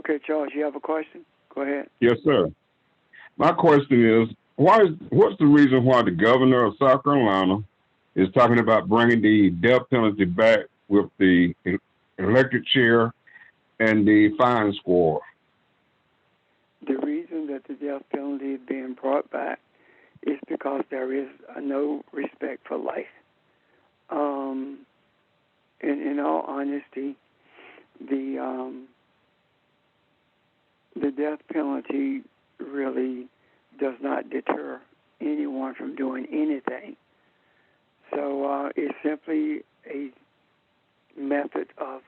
Okay, Charles, you have a question? Go ahead. Yes, sir. My question is, what's the reason why the governor of South Carolina is talking about bringing the death penalty back with the elected chair and the fine squad? The reason that the death penalty is being brought back is because there is no respect for life. In all honesty, the death penalty really does not deter anyone from doing anything. So it's simply a method of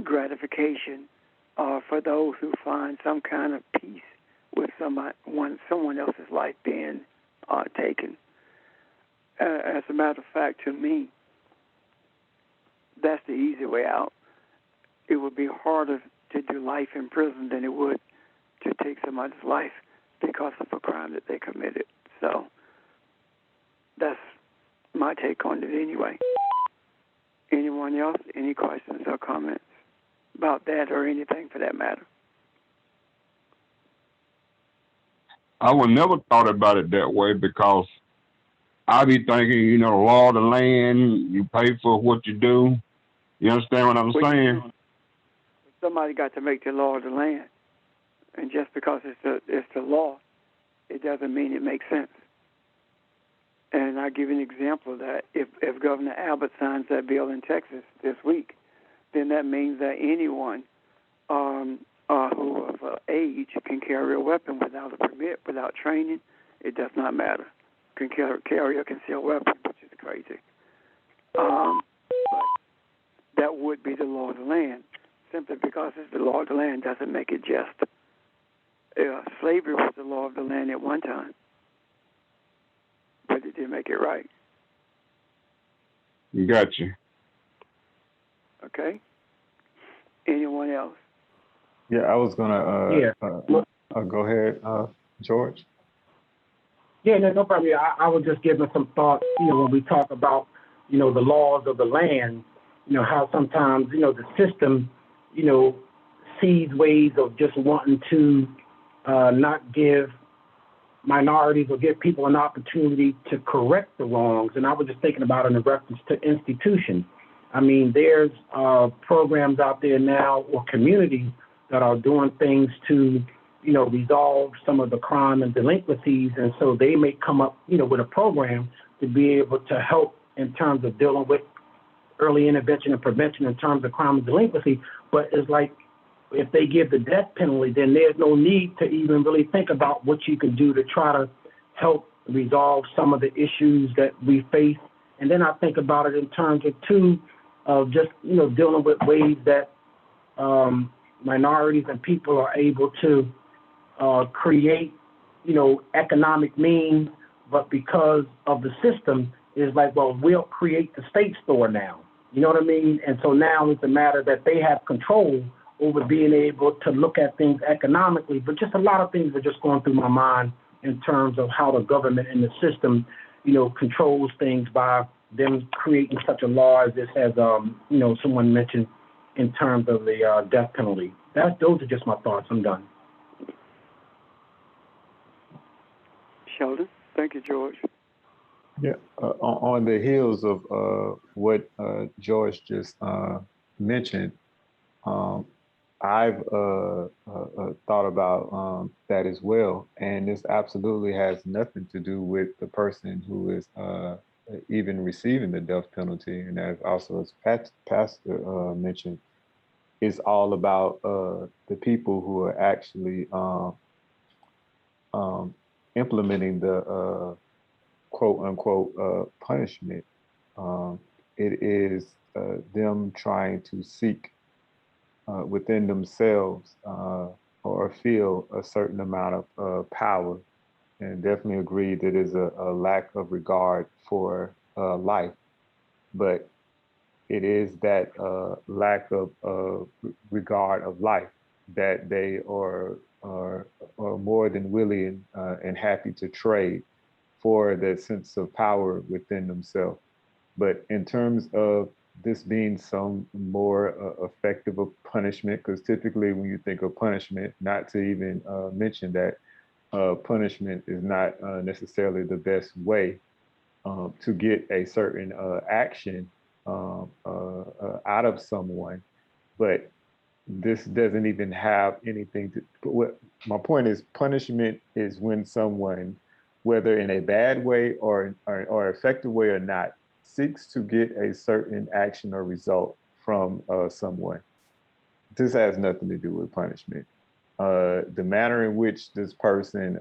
gratification for those who find some kind of peace with someone else's life being taken. As a matter of fact, to me, that's the easy way out. It would be harder to do life in prison than it would to take somebody's life because of a crime that they committed. So that's my take on it anyway. Anyone else? Any questions or comments about that or anything for that matter? I would never thought about it that way because I be thinking, law of the land, you pay for what you do. You understand what I'm saying? Somebody got to make the law of the land, and just because it's the law, it doesn't mean it makes sense. And I'll give you an example of that. If Governor Abbott signs that bill in Texas this week, then that means that anyone who of age can carry a weapon without a permit, without training. It does not matter. Can carry a concealed weapon, which is crazy. But that would be the law of the land. Simply because it's the law of the land doesn't make it just. Slavery was the law of the land at one time, but it didn't make it right. Gotcha. Okay. Anyone else? Yeah, I was gonna. Go ahead, George. Yeah, no problem. I was just giving some thoughts. When we talk about, the laws of the land, how sometimes, the system, sees ways of just wanting to not give minorities or give people an opportunity to correct the wrongs. And I was just thinking about it in reference to institutions. I mean, there's programs out there now or communities that are doing things to, resolve some of the crime and delinquencies. And so they may come up, with a program to be able to help in terms of dealing with early intervention and prevention in terms of crime and delinquency. But it's like if they give the death penalty, then there's no need to even really think about what you can do to try to help resolve some of the issues that we face. And then I think about it in terms of, too, of just, dealing with ways that minorities and people are able to create, economic means, but because of the system, is like, well, we'll create the state store now. You know what I mean? And so now it's a matter that they have control over being able to look at things economically. But just a lot of things are just going through my mind in terms of how the government and the system, controls things by them creating such a law as this, as someone mentioned in terms of the death penalty. Those are just my thoughts. I'm done. Sheldon? Thank you, George. Yeah, on the heels of what George just mentioned, I've thought about that as well, and this absolutely has nothing to do with the person who is even receiving the death penalty, and as also as Pastor mentioned, it's all about the people who are actually implementing the quote unquote punishment. It is them trying to seek within themselves or feel a certain amount of power, and definitely agree that is a lack of regard for life. But it is that lack of regard of life that they are more than willing and happy to trade for the sense of power within themselves. But in terms of this being some more effective of punishment, because typically when you think of punishment, not to even mention that punishment is not necessarily the best way to get a certain action out of someone, but this doesn't even have anything to. What my point is, punishment is when someone, whether in a bad way or effective way or not, seeks to get a certain action or result from someone. This has nothing to do with punishment. The manner in which this person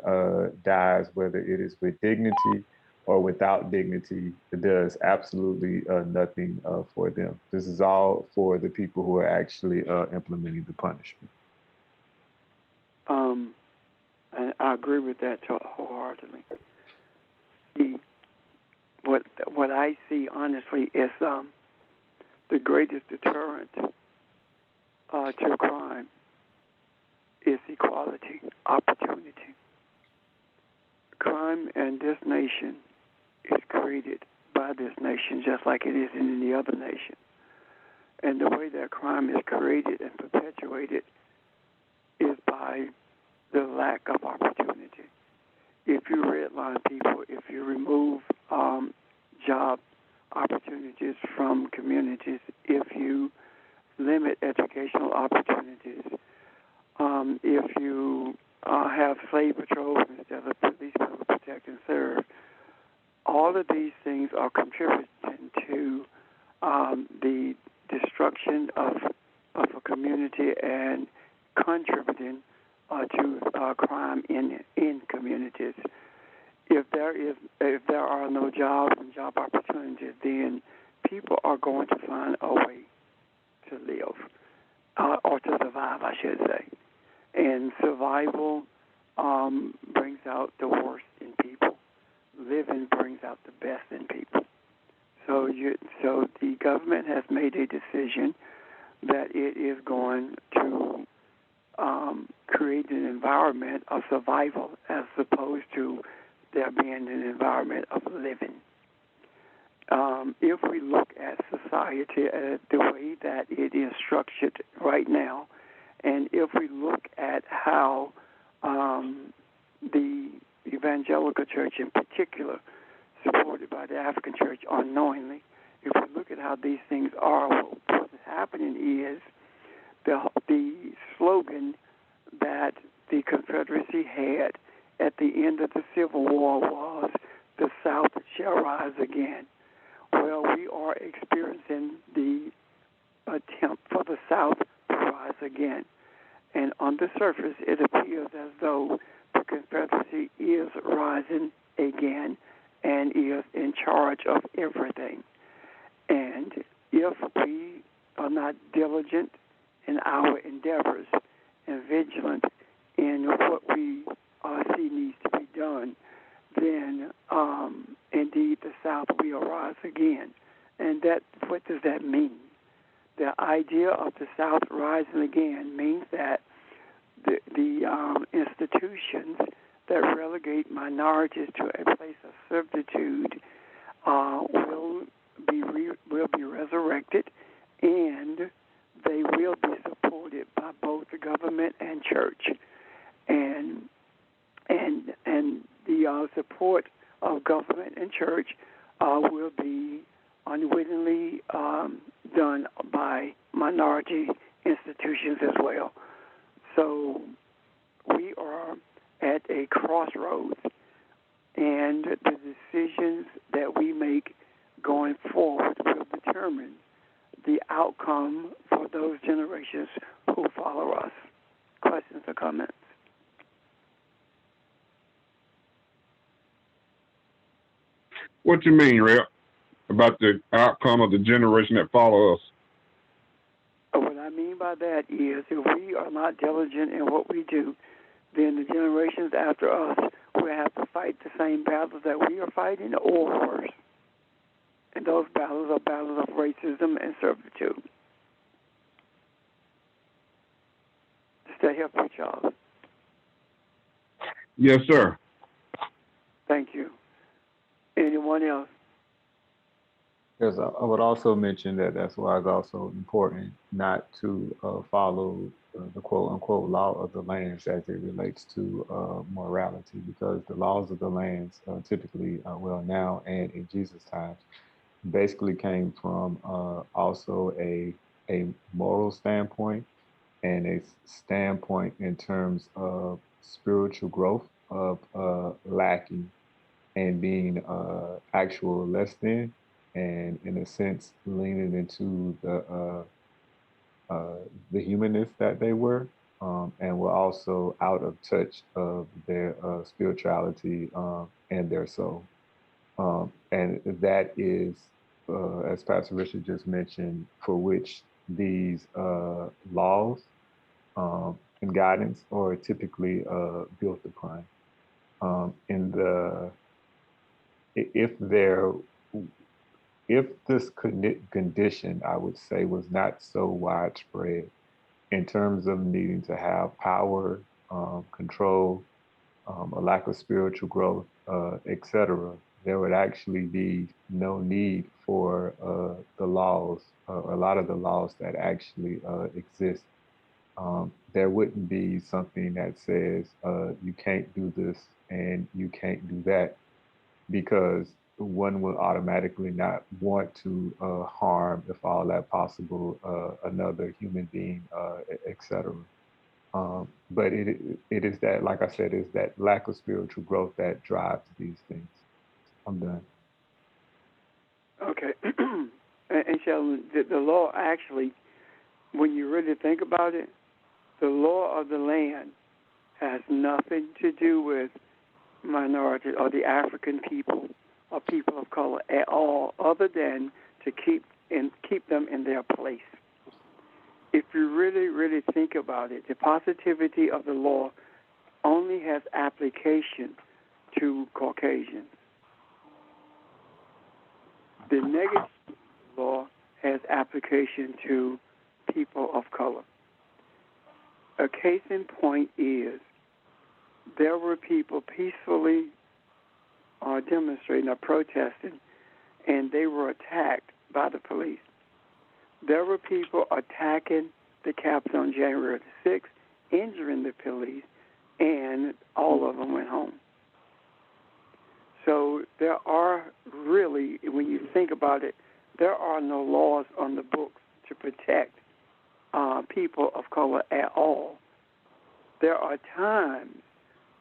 dies, whether it is with dignity or without dignity, it does absolutely nothing for them. This is all for the people who are actually implementing the punishment. And I agree with that wholeheartedly. What I see honestly is the greatest deterrent to crime is equality, opportunity. Crime in this nation is created by this nation just like it is in any other nation. And the way that crime is created and perpetuated is by the lack of opportunity. If you redline people, if you remove job opportunities from communities, if you limit educational opportunities, if you have slave patrols instead of police to protect and serve, all of these things are contributing to the destruction of a community and contributing to crime in communities. If there are no jobs and job opportunities, then people are going to find a way to live or to survive, I should say. And survival brings out the worst in people. Living brings out the best in people. So the government has made a decision that it is going to create an environment of survival as opposed to there being an environment of living. If we look at society the way that it is structured right now, and if we look at how the evangelical church in particular, supported by the African church unknowingly, if we look at how these things are, what's happening is the slogan that the Confederacy had at the end of the Civil War was, "The South shall rise again." Well, we are experiencing the attempt for the South to rise again. And on the surface, it appears as though the Confederacy is rising again and is in charge of everything. And if we are not diligent in our endeavors and vigilant in what we see needs to be done, then indeed the South will rise again. And what does that mean? The idea of the South rising again means that the institutions that relegate minorities to a place of servitude will be resurrected, and they will be supported by both the government and church, and the support of government and church will be unwittingly done by minority institutions as well. So we are at a crossroads, and the decisions that we make going forward will determine the outcome for those generations who follow us. Questions or comments? What you mean, Rep, about the outcome of the generation that follow us? What I mean by that is if we are not diligent in what we do, then the generations after us will have to fight the same battles that we are fighting or worse. And those battles are battles of racism and servitude. Does that help you, Charles? Yes, sir. Thank you. Anyone else? Yes, I would also mention that that's why it's also important not to follow the quote unquote law of the lands as it relates to morality, because the laws of the lands typically, well, now and in Jesus' times, basically came from also a moral standpoint and a standpoint in terms of spiritual growth of lacking and being actual less than, and in a sense leaning into the humanness that they were, and were also out of touch of their spirituality and their soul. And that is, as Pastor Richard just mentioned, for which these laws and guidance are typically built upon. In the if there if this condition, I would say, was not so widespread in terms of needing to have power, control, a lack of spiritual growth, etc., there would actually be no need for the laws, a lot of the laws that actually exist. There wouldn't be something that says you can't do this and you can't do that, because one will automatically not want to harm, if all that possible, another human being, etc. But it is that, like I said, is that lack of spiritual growth that drives these things. I'm done. Okay. And Sheldon, the law actually, when you really think about it, the law of the land has nothing to do with minorities or the African people or people of color at all, other than to keep them in their place. If you really, really think about it, the positivity of the law only has application to Caucasians. The negative law has application to people of color. A case in point is there were people peacefully demonstrating or protesting, and they were attacked by the police. There were people attacking the Capitol on January the 6th, injuring the police, and all of them went home. So there are really, when you think about it, there are no laws on the books to protect people of color at all. There are times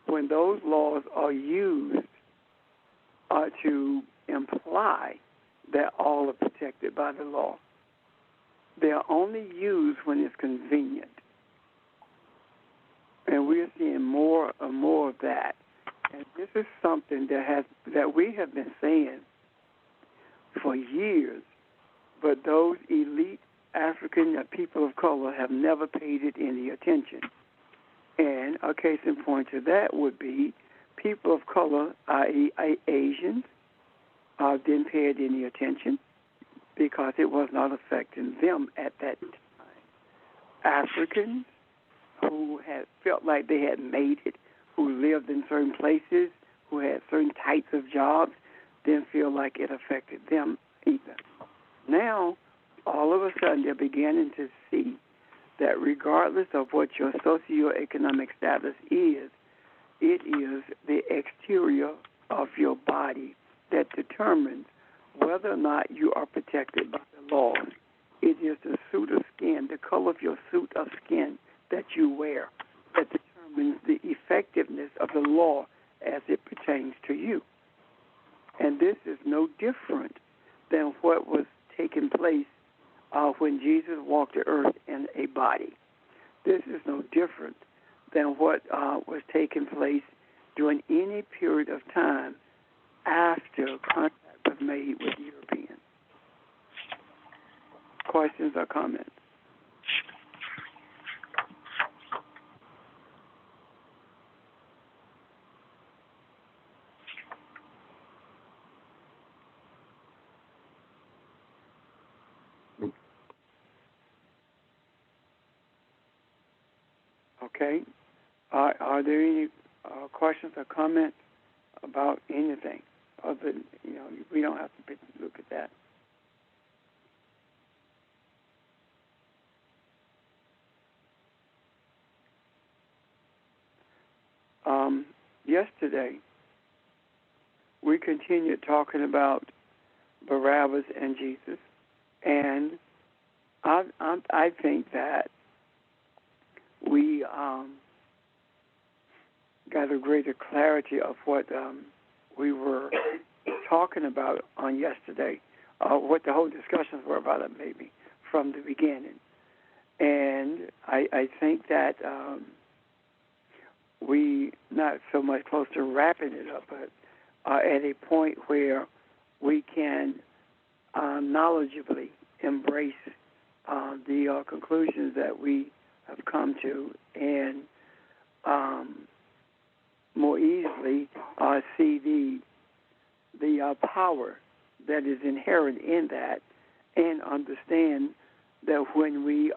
when those laws are used to imply that all are protected by the law. They are only used when it's convenient. And we're seeing more and more of that. And this is something that we have been saying for years, but those elite African people of color have never paid it any attention. And a case in point to that would be people of color, i.e. Asians, didn't pay it any attention because it was not affecting them at that time. Africans who had felt like they had made it, who lived in certain places, who had certain types of jobs, didn't feel like it affected them either. Now, all of a sudden, they're beginning to see that regardless of what your socioeconomic status is, it is the exterior of your body that determines whether or not you are protected by the laws. It is the suit of skin, the color of your suit of skin that you wear, that determines the effectiveness of the law as it pertains to you. And this is no different than what was taking place when Jesus walked the earth in a body. This is no different than what was taking place during any period of time after contact was made with Europeans. Questions or comments? Okay. Are there any questions or comments about anything? Other than, we don't have to look at that. yesterday, we continued talking about Barabbas and Jesus, and I think that we got a greater clarity of what we were talking about on yesterday, what the whole discussions were about, maybe from the beginning. And I think that we not so much close to wrapping it up, but at a point where we can knowledgeably embrace the conclusions that we have come to, and more easily see the power that is inherent in that, and understand that when we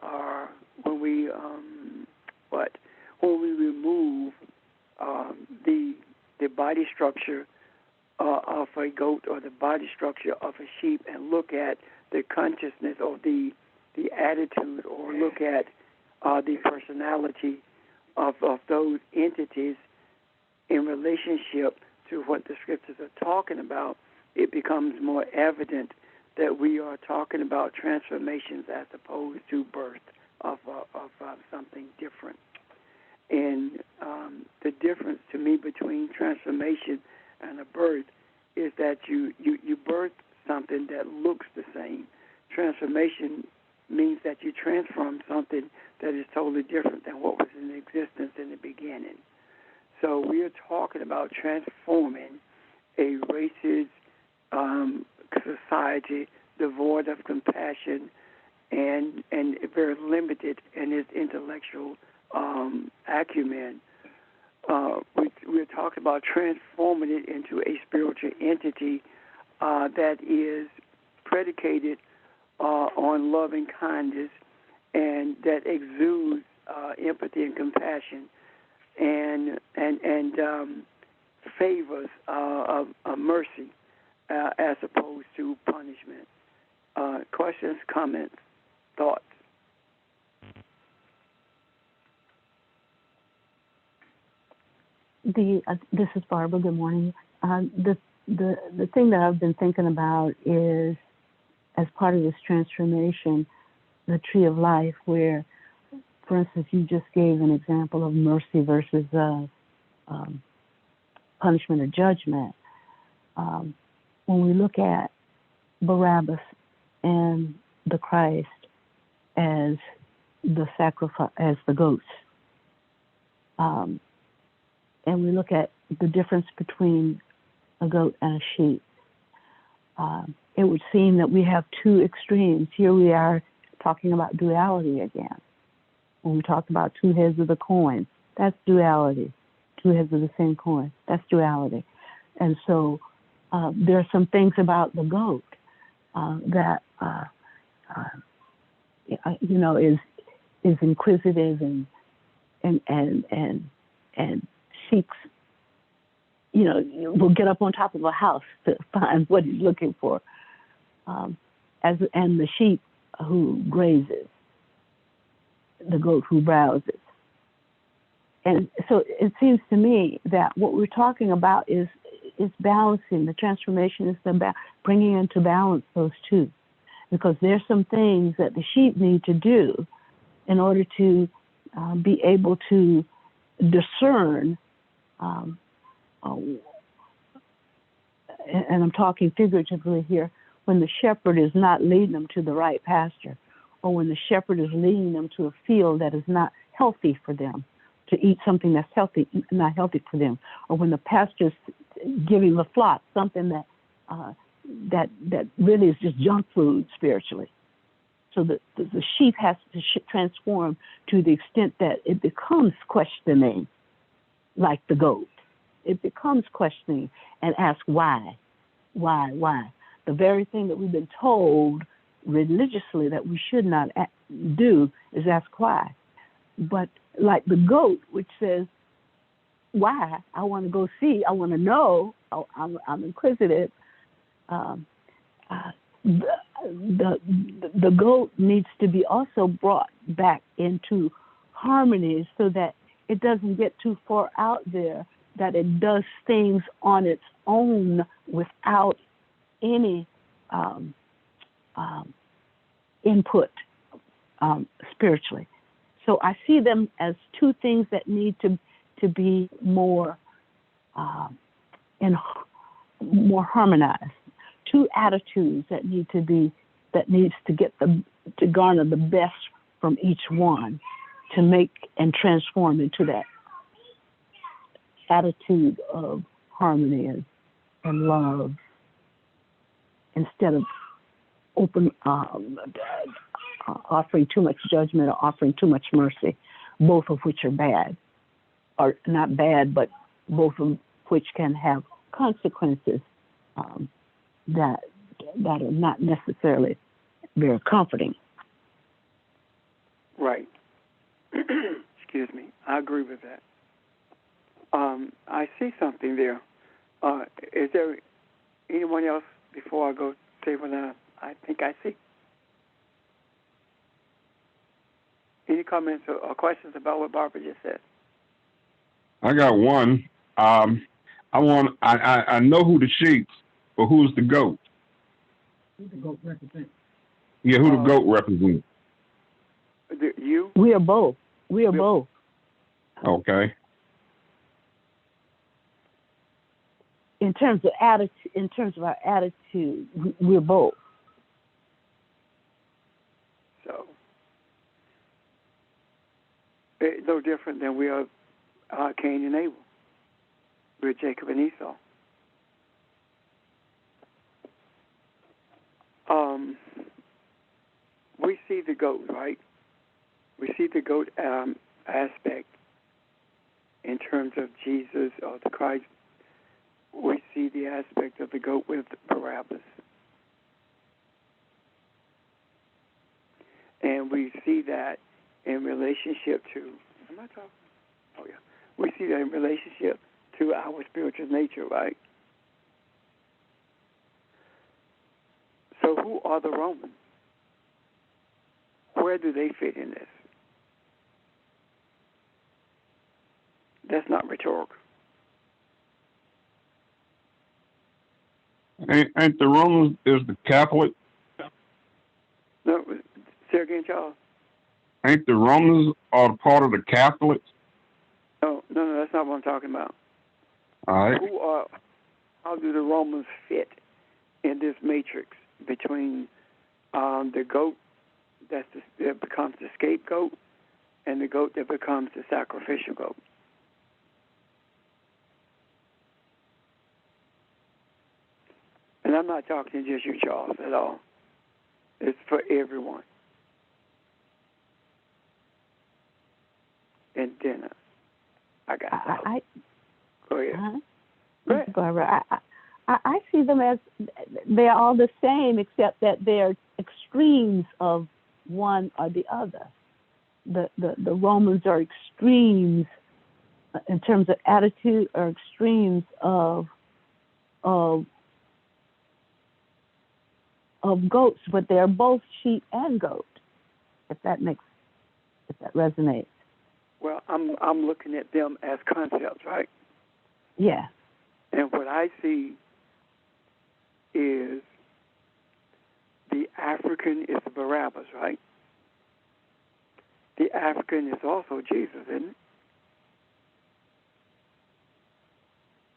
remove the body structure of a goat or the body structure of a sheep and look at the consciousness or the attitude, or look at the personality of those entities in relationship to what the scriptures are talking about, it becomes more evident that we are talking about transformations as opposed to birth of something different. And the difference to me between transformation and a birth is that you birth something that looks the same. Transformation means that you transform something that is totally different than what was in existence in the beginning. So we are talking about transforming a racist society devoid of compassion and very limited in its intellectual acumen. We're talking about transforming it into a spiritual entity that is predicated on loving kindness and that exudes empathy and compassion and favors of mercy as opposed to punishment. Questions, comments, thoughts? This is Barbara. Good morning. The thing that I've been thinking about is, as part of this transformation, the tree of life, where, for instance, you just gave an example of mercy versus punishment or judgment. When we look at Barabbas and the Christ as the sacrifice, as the goats, and we look at the difference between a goat and a sheep, it would seem that we have two extremes. Here we are talking about duality again. When we talk about two heads of the coin, that's duality. Two heads of the same coin, that's duality. And so there are some things about the goat that is inquisitive and seeks, will get up on top of a house to find what he's looking for. And the sheep who grazes, the goat who browses. And so it seems to me that what we're talking about is balancing. The transformation is bringing into balance those two, because there's some things that the sheep need to do in order to be able to discern, and I'm talking figuratively here, when the shepherd is not leading them to the right pasture, or when the shepherd is leading them to a field that is not healthy for them, to eat something that's healthy, not healthy for them, or when the pastor's giving the flock something that really is just junk food spiritually. So the sheep has to transform to the extent that it becomes questioning, like the goat. It becomes questioning and asks why. The very thing that we've been told religiously that we should not do is ask why. But like the goat, which says, why? I want to go see. I want to know. I'm inquisitive. The goat needs to be also brought back into harmony so that it doesn't get too far out there it does things on its own without any um, input spiritually. So I see them as two things that need to be more more harmonized. Two attitudes that needs to get to garner the best from each one to make and transform into that attitude of harmony and love instead of offering too much judgment or offering too much mercy, both of which are bad, or not bad, but both of which can have consequences that are not necessarily very comforting. Right. Excuse me. I agree with that. I see something there. Is there anyone else before I go say what I think I see? Any comments or questions about what Barbara just said? I got one. I know who the sheep, but who's the goat? Who the goat represents? Yeah, who the goat represents? You? We are both. We are both. Okay. In terms of our attitude, we're both. So it's no different than we are Cain and Abel. We're Jacob and Esau. We see the goat, right? We see the goat aspect in terms of Jesus or the Christ. We see the aspect of the goat with Barabbas. And we see that in relationship to, am I talking? Oh, yeah. We see that in relationship to our spiritual nature, right? So who are the Romans? Where do they fit in this? That's not rhetorical. Ain't the Romans is the Catholic? No, say again, Charles. Ain't the Romans are part of the Catholics? No, that's not what I'm talking about. All right. How do the Romans fit in this matrix between the goat that becomes the scapegoat and the goat that becomes the sacrificial goat? And I'm not talking to just you, Charles, at all. It's for everyone. And then I got go ahead. Go ahead. Barbara, I see them as they're all the same, except that they're extremes of one or the other. The Romans are extremes in terms of attitude, or extremes of goats, but they're both sheep and goat. If that resonates. Well, I'm looking at them as concepts, right? Yeah. And what I see is the African is Barabbas, right? The African is also Jesus, isn't it?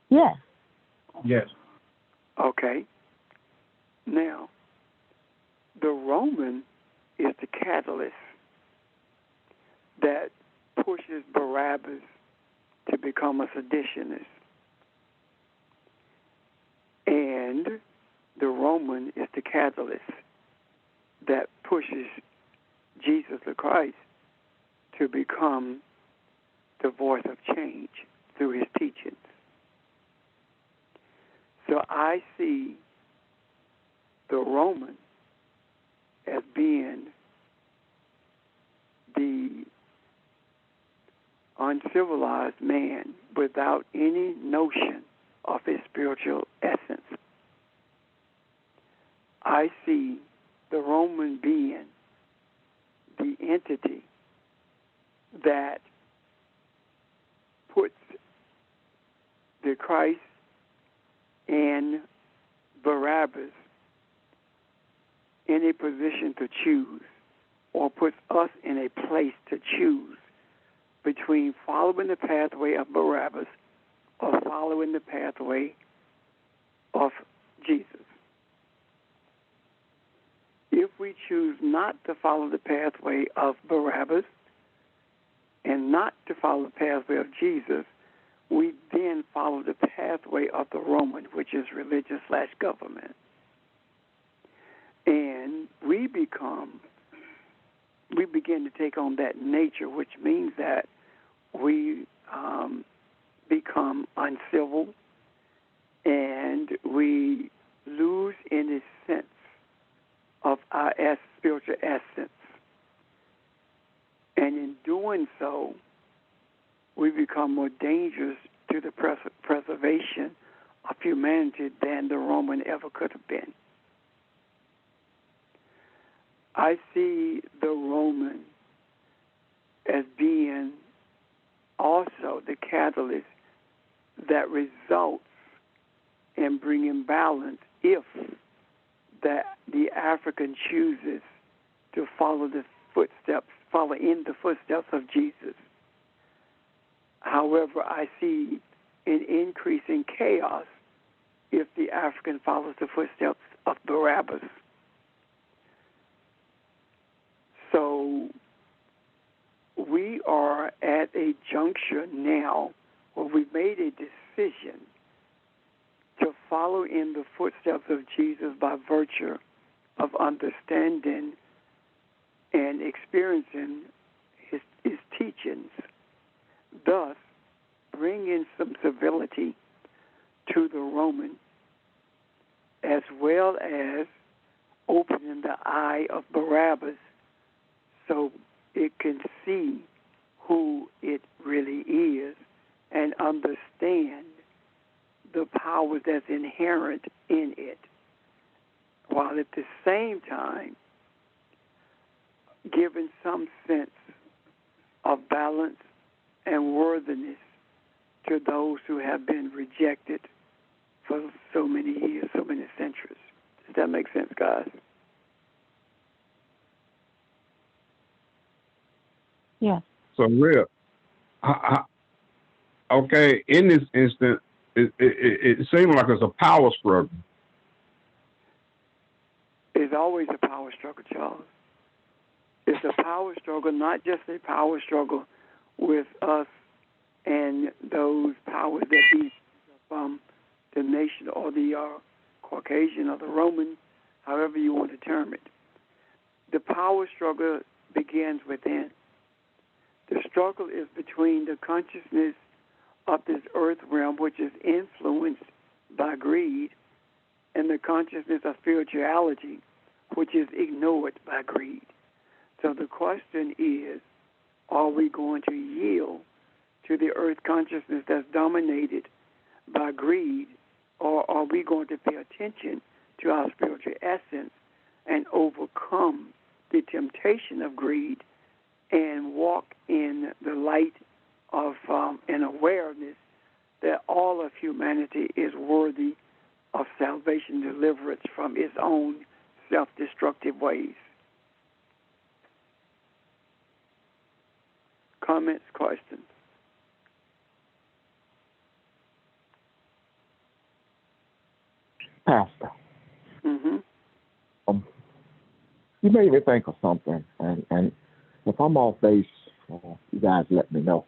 Yes. Yes. Okay. Now, the Roman is the catalyst that pushes Barabbas to become a seditionist. And the Roman is the catalyst that pushes Jesus the Christ to become the voice of change through his teachings. So I see the Roman as being the uncivilized man without any notion of his spiritual essence. I see the Roman being the entity that puts position to choose, or puts us in a place to choose between following the pathway of Barabbas or following the pathway of Jesus. If we choose not to follow the pathway of Barabbas and not to follow the pathway of Jesus, we then follow the pathway of the Roman, which is religious/government. And we begin to take on that nature, which means that we become uncivil, and we lose in a sense of our spiritual essence. And in doing so, we become more dangerous to the preservation of humanity than the Roman ever could have been. I see the Roman as being also the catalyst that results in bringing balance if the African chooses to follow in the footsteps of Jesus. However, I see an increase in chaos if the African follows the footsteps of Barabbas. So we are at a juncture now where we've made a decision to follow in the footsteps of Jesus by virtue of understanding and experiencing his teachings, thus bringing some civility to the Roman, as well as opening the eye of Barabbas so it can see who it really is and understand the power that's inherent in it, while at the same time giving some sense of balance and worthiness to those who have been rejected for so many years, so many centuries. Does that make sense, guys? Yes. So, Rip, okay, in this instant, it seems like it's a power struggle. It's always a power struggle, Charles. It's a power struggle, not just a power struggle with us and those powers that be from the nation or the Caucasian or the Roman, however you want to term it. The power struggle begins within. The struggle is between the consciousness of this earth realm, which is influenced by greed, and the consciousness of spirituality, which is ignored by greed. So the question is, are we going to yield to the earth consciousness that's dominated by greed, or are we going to pay attention to our spiritual essence and overcome the temptation of greed and walk in the light of an awareness that all of humanity is worthy of salvation, deliverance from its own self-destructive ways? Comments, questions? Pastor, Mm-hmm. you made me think of something, and if I'm off base, you guys let me know.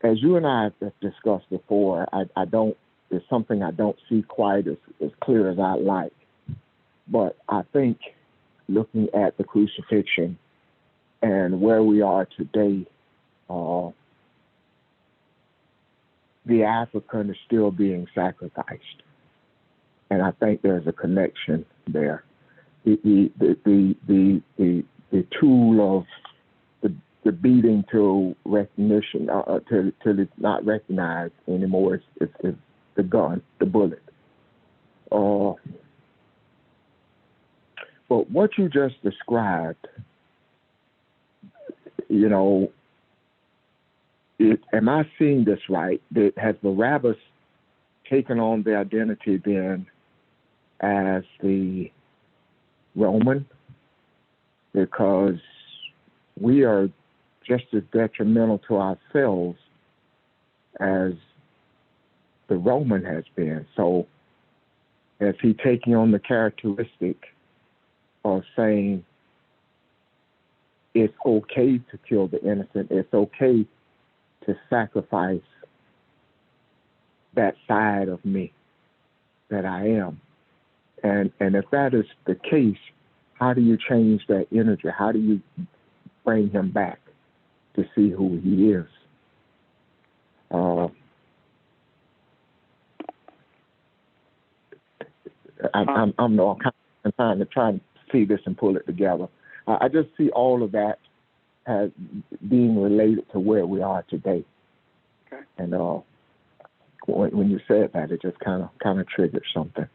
As you and I have discussed before, I don't. It's something I don't see quite as clear as I'd like. But I think looking at the crucifixion and where we are today, the African is still being sacrificed, and I think there's a connection there. The tool of the beating to recognition, till it's not recognized anymore, it's the gun, the bullet. But what you just described, am I seeing this right? Has Barabbas taken on the identity then as the Roman because we are just as detrimental to ourselves as the Roman has been. So is he taking on the characteristic of saying it's okay to kill the innocent, it's okay to sacrifice that side of me that I am? And if that is the case, how do you change that energy? How do you bring him back to see who he is? I'm kind of trying to see this and pull it together. I just see all of that as being related to where we are today. Okay. And when you said that, it just kind of triggered something.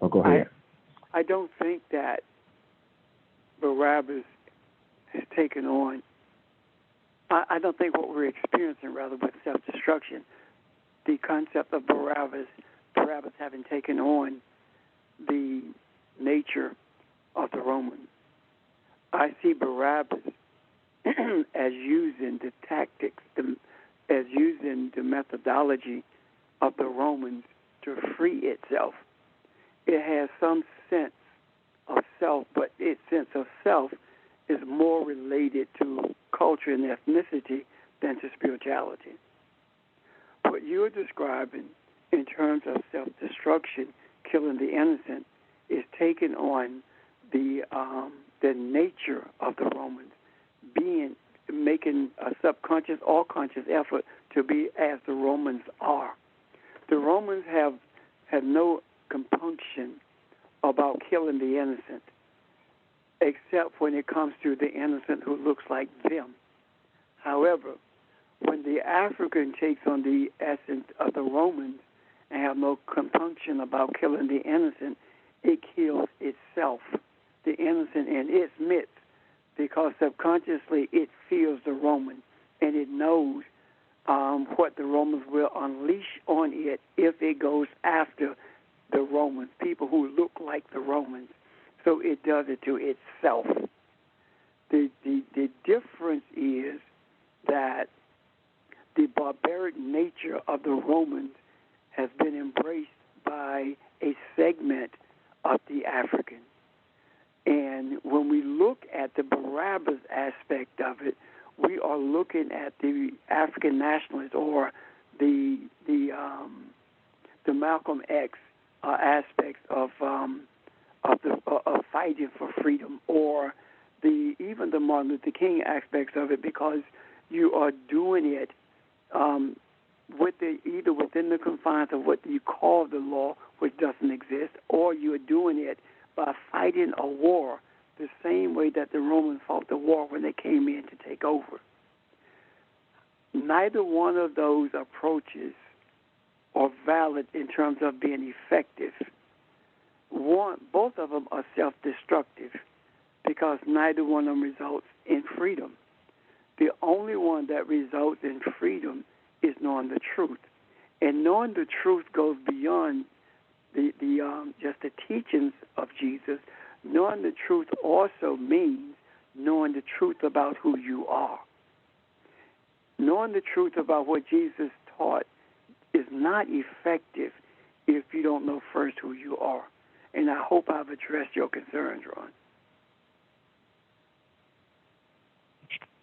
Oh, go ahead. I don't think that Barabbas has taken on. I don't think what we're experiencing, rather, with self-destruction, the concept of Barabbas having taken on the nature of the Romans. I see Barabbas as using the tactics, as using the methodology of the Romans to free itself. It has some sense of self, but its sense of self is more related to culture and ethnicity than to spirituality. What you're describing in terms of self-destruction, killing the innocent, is taking on the nature of the Romans, making a subconscious or conscious effort to be as the Romans are. The Romans have no compunction about killing the innocent, except when it comes to the innocent who looks like them. However, when the African takes on the essence of the Romans and have no compunction about killing the innocent, it kills itself, the innocent in its midst, because subconsciously it feels the Roman, and it knows what the Romans will unleash on it if it goes after the Romans, people who look like the Romans. So it does it to itself. The difference is that the barbaric nature of the Romans has been embraced by a segment of the African. And when we look at the Barabbas aspect of it, we are looking at the African nationalists or the Malcolm X aspects of fighting for freedom, or even the Martin Luther King aspects of it, because you are doing it either within the confines of what you call the law, which doesn't exist, or you are doing it by fighting a war the same way that the Romans fought the war when they came in to take over. Neither one of those approaches are valid in terms of being effective. Both of them are self-destructive because neither one of them results in freedom. The only one that results in freedom is knowing the truth. And knowing the truth goes beyond just the teachings of Jesus. Knowing the truth also means knowing the truth about who you are. Knowing the truth about what Jesus taught is not effective if you don't know first who you are. And I hope I've addressed your concerns, Ron.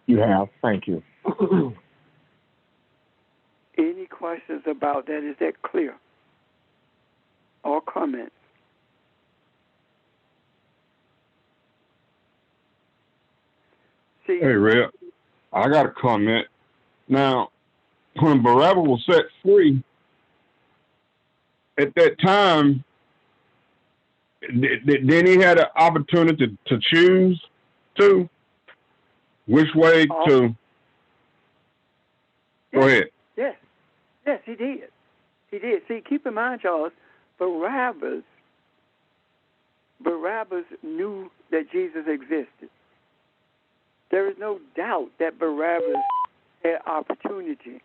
You have. Thank you. Any questions about that? Is that clear? Or comments? See, Hey, Red, I got a comment. Now, when Barabbas was set free, at that time, then he had an opportunity to choose which way to. Go ahead. Yes, he did. He did. See, keep in mind, Charles, Barabbas knew that Jesus existed. There is no doubt that Barabbas had opportunity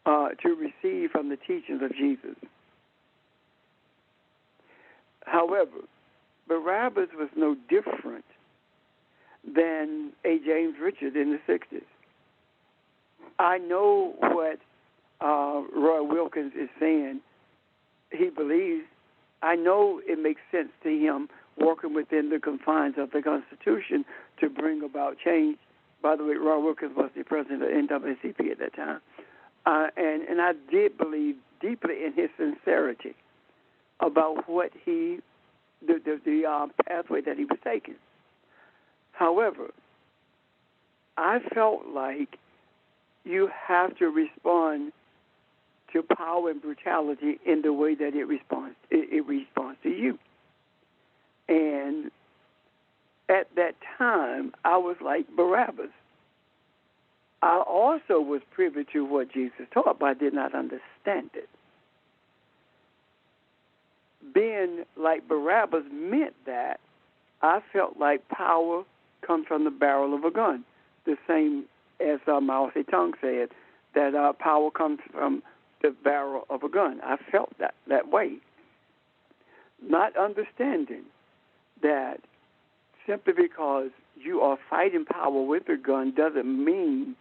to receive from the teachings of Jesus. However, Barabbas was no different than a James Richard in the 60s. I know what Roy Wilkins is saying. He believes, I know it makes sense to him working within the confines of the Constitution to bring about change. By the way, Roy Wilkins was the president of NAACP at that time. And I did believe deeply in his sincerity about what the pathway that he was taking. However, I felt like you have to respond to power and brutality in the way that it responds to you. And at that time, I was like Barabbas. I also was privy to what Jesus taught, but I did not understand it. Being like Barabbas meant that I felt like power comes from the barrel of a gun, the same as Mao Zedong said, that power comes from the barrel of a gun. I felt that way, not understanding that simply because you are fighting power with a gun doesn't mean,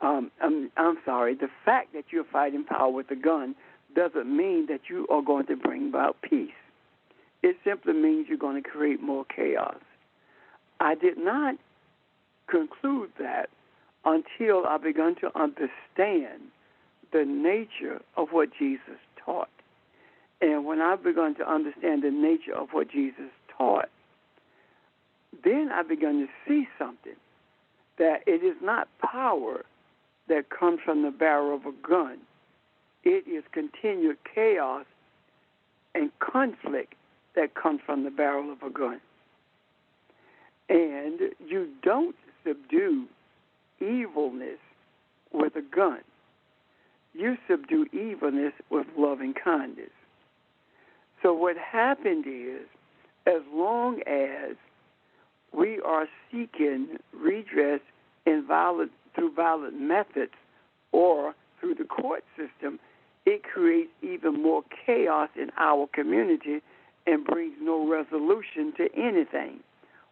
the fact that you're fighting power with a gun doesn't mean that you are going to bring about peace. It simply means you're going to create more chaos. I did not conclude that until I began to understand the nature of what Jesus taught. And when I began to understand the nature of what Jesus taught, then I began to see something, that it is not power that comes from the barrel of a gun. It is continued chaos and conflict that comes from the barrel of a gun. And you don't subdue evilness with a gun. You subdue evilness with loving kindness. So what happened is, as long as we are seeking redress through violent methods or through the court system, it creates even more chaos in our community and brings no resolution to anything.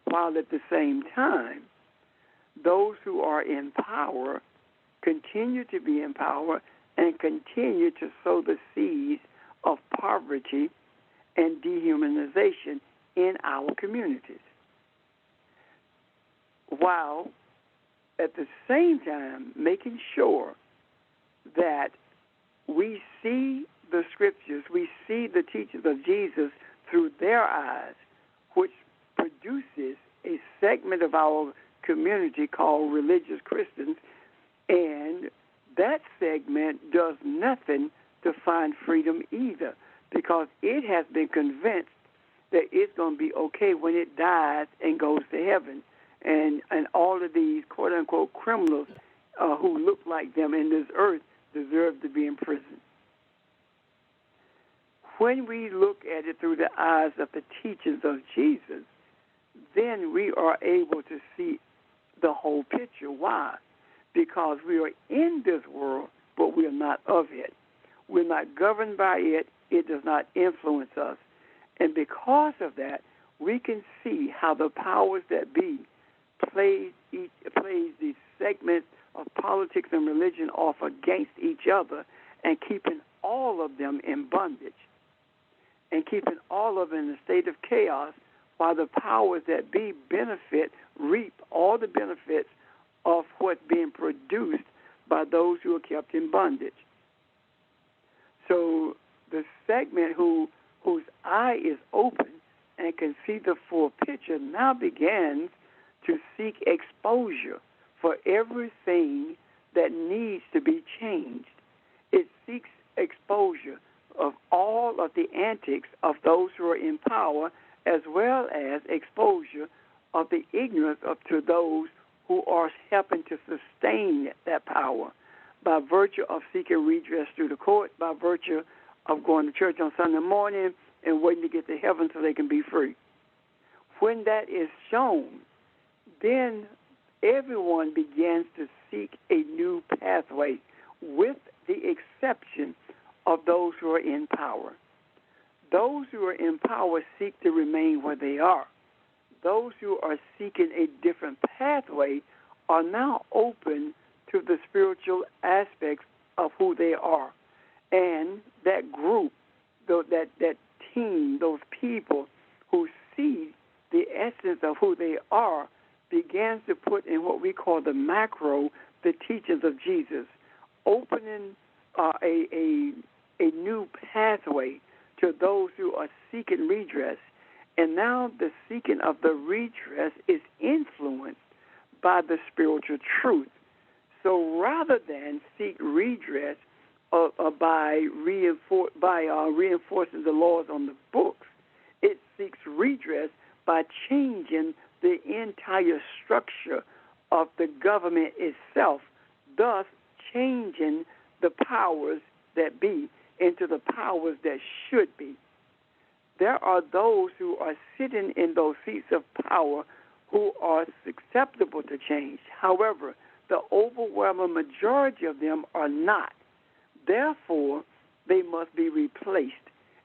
While at the same time, those who are in power continue to be in power and continue to sow the seeds of poverty and dehumanization in our communities, while at the same time making sure that we see the scriptures, we see the teachings of Jesus through their eyes, which produces a segment of our community called religious Christians, and that segment does nothing to find freedom either, because it has been convinced that it's going to be okay when it dies and goes to heaven. And all of these quote-unquote criminals who look like them in this earth deserve to be in prison. When we look at it through the eyes of the teachings of Jesus, then we are able to see the whole picture. Why? Because we are in this world, but we are not of it. We're not governed by it. It does not influence us. And because of that, we can see how the powers that be plays these segments of politics and religion off against each other and keeping all of them in bondage and keeping all of them in a state of chaos, while the powers that be reap all the benefits of what's being produced by those who are kept in bondage. So the segment whose eye is open and can see the full picture now begins to seek exposure for everything that needs to be changed. It seeks exposure of all of the antics of those who are in power, as well as exposure of the ignorance to those who are helping to sustain that power by virtue of seeking redress through the court, by virtue of going to church on Sunday morning and waiting to get to heaven so they can be free. When that is shown, then everyone begins to seek a new pathway, with the exception of those who are in power. Those who are in power seek to remain where where they are. Those who are seeking a different pathway are now open to the spiritual aspects of who they are. And that group, that team, those people who see the essence of who they are, begins to put in what we call the macro, the teachings of Jesus, opening a new pathway to those who are seeking redress. And now the seeking of the redress is influenced by the spiritual truth. So rather than seek redress by reinforcing the laws on the books, it seeks redress by changing the entire structure of the government itself, thus changing the powers that be into the powers that should be. There are those who are sitting in those seats of power who are susceptible to change. However, the overwhelming majority of them are not. Therefore, they must be replaced.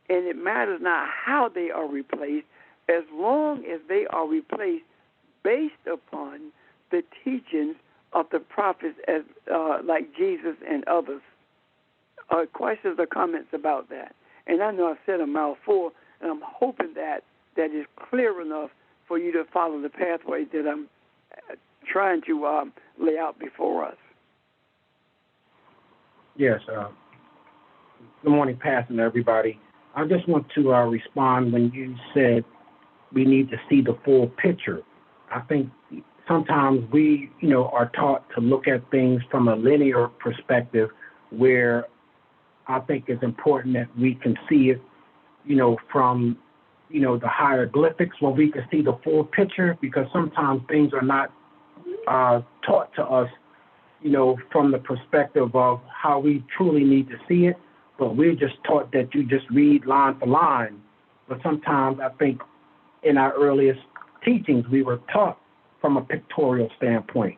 And it matters not how they are replaced, as long as they are replaced based upon the teachings of the prophets, as like Jesus and others. Questions or comments about that? And I know I've said a mouthful, and I'm hoping that is clear enough for you to follow the pathway that I'm trying to lay out before us. Yes. Good morning, Pastor, and everybody. I just want to respond when you said we need to see the full picture. I think sometimes we, are taught to look at things from a linear perspective, where I think it's important that we can see it, from, the hieroglyphics, where we can see the full picture, because sometimes things are not taught to us, from the perspective of how we truly need to see it, but we're just taught that you just read line for line. But sometimes I think in our earliest teachings, we were taught from a pictorial standpoint.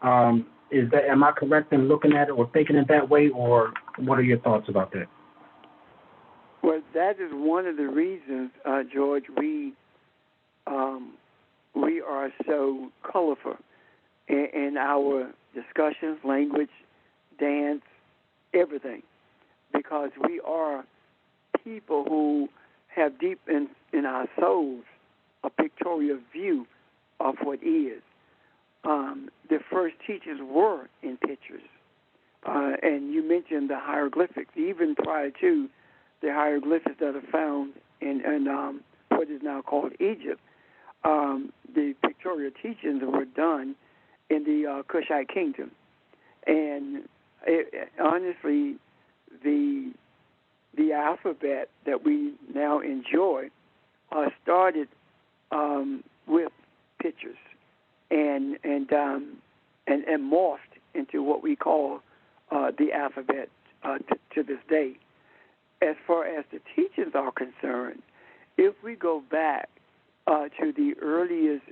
Am I correct in looking at it or thinking it that way, or what are your thoughts about that? Well, that is one of the reasons, George, we are so colorful in our discussions, language, dance, everything, because we are people who have deep in our souls a pictorial view of what is. The first teachers were in pictures. And you mentioned the hieroglyphics, even prior to the hieroglyphics that are found in what is now called Egypt. The pictorial teachings were done in the Kushite kingdom. And honestly, the alphabet that we now enjoy started with pictures and morphed into what we call the alphabet to this day. As far as the teachings are concerned, if we go back to the earliest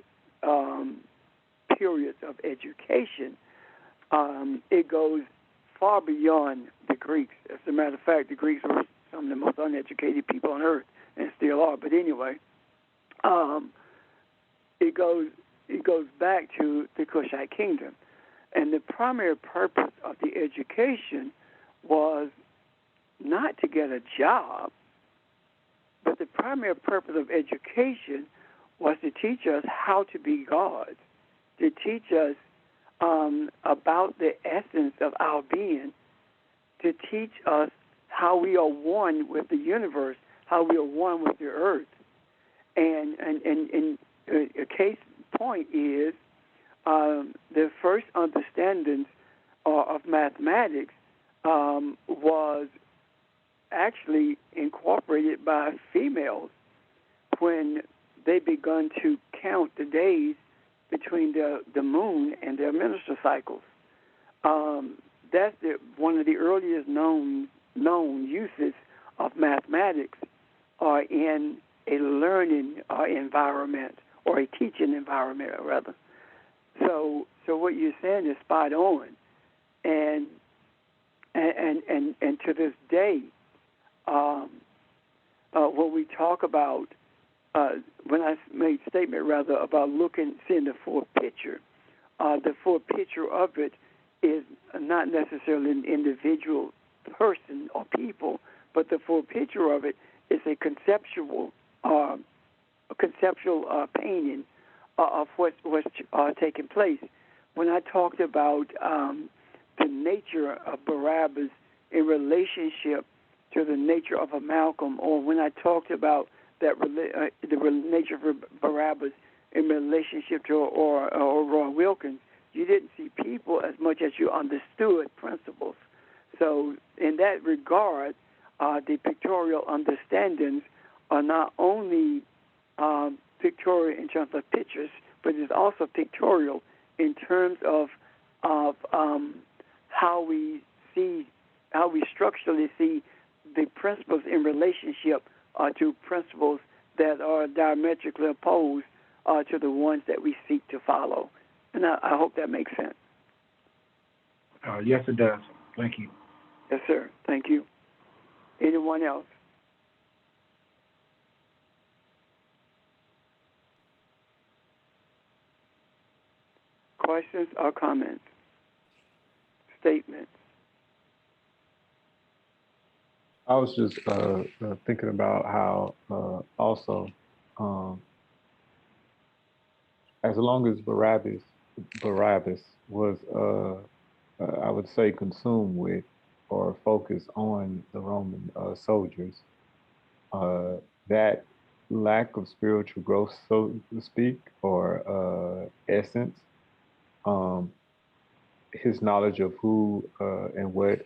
periods of education, it goes far beyond the Greeks. As a matter of fact, the Greeks were some of the most uneducated people on earth, and still are. But anyway, it goes back to the Kushite kingdom, and the primary purpose of the education was not to get a job, but the primary purpose of education was to teach us how to be gods, to teach us about the essence of our being, to teach us how we are one with the universe, how we are one with the earth. And a case point is the first understandings of mathematics was actually incorporated by females when they begun to count the days between the moon and their menstrual cycles. That's one of the earliest known uses of mathematics are in a learning environment, or a teaching environment, rather. So what you're saying is spot on, and to this day, when we talk about when I made statement rather about seeing the full picture, the full picture of it is not necessarily an individual person or people, but the full picture of it is a conceptual painting of what's taking place. When I talked about the nature of Barabbas in relationship to the nature of a Malcolm, or when I talked about that the nature of Barabbas in relationship to or Roy Wilkins, you didn't see people as much as you understood principles. So in that regard, the pictorial understandings are not only pictorial in terms of pictures, but it's also pictorial in terms of how we structurally see the principles in relationship to principles that are diametrically opposed to the ones that we seek to follow. And I hope that makes sense. Yes, it does. Thank you. Yes, sir. Thank you. Anyone else? Questions or comments? Statements? I was just thinking about how also, as long as Barabbas was, I would say, consumed with or focused on the Roman soldiers, that lack of spiritual growth, so to speak, or essence, his knowledge of who and what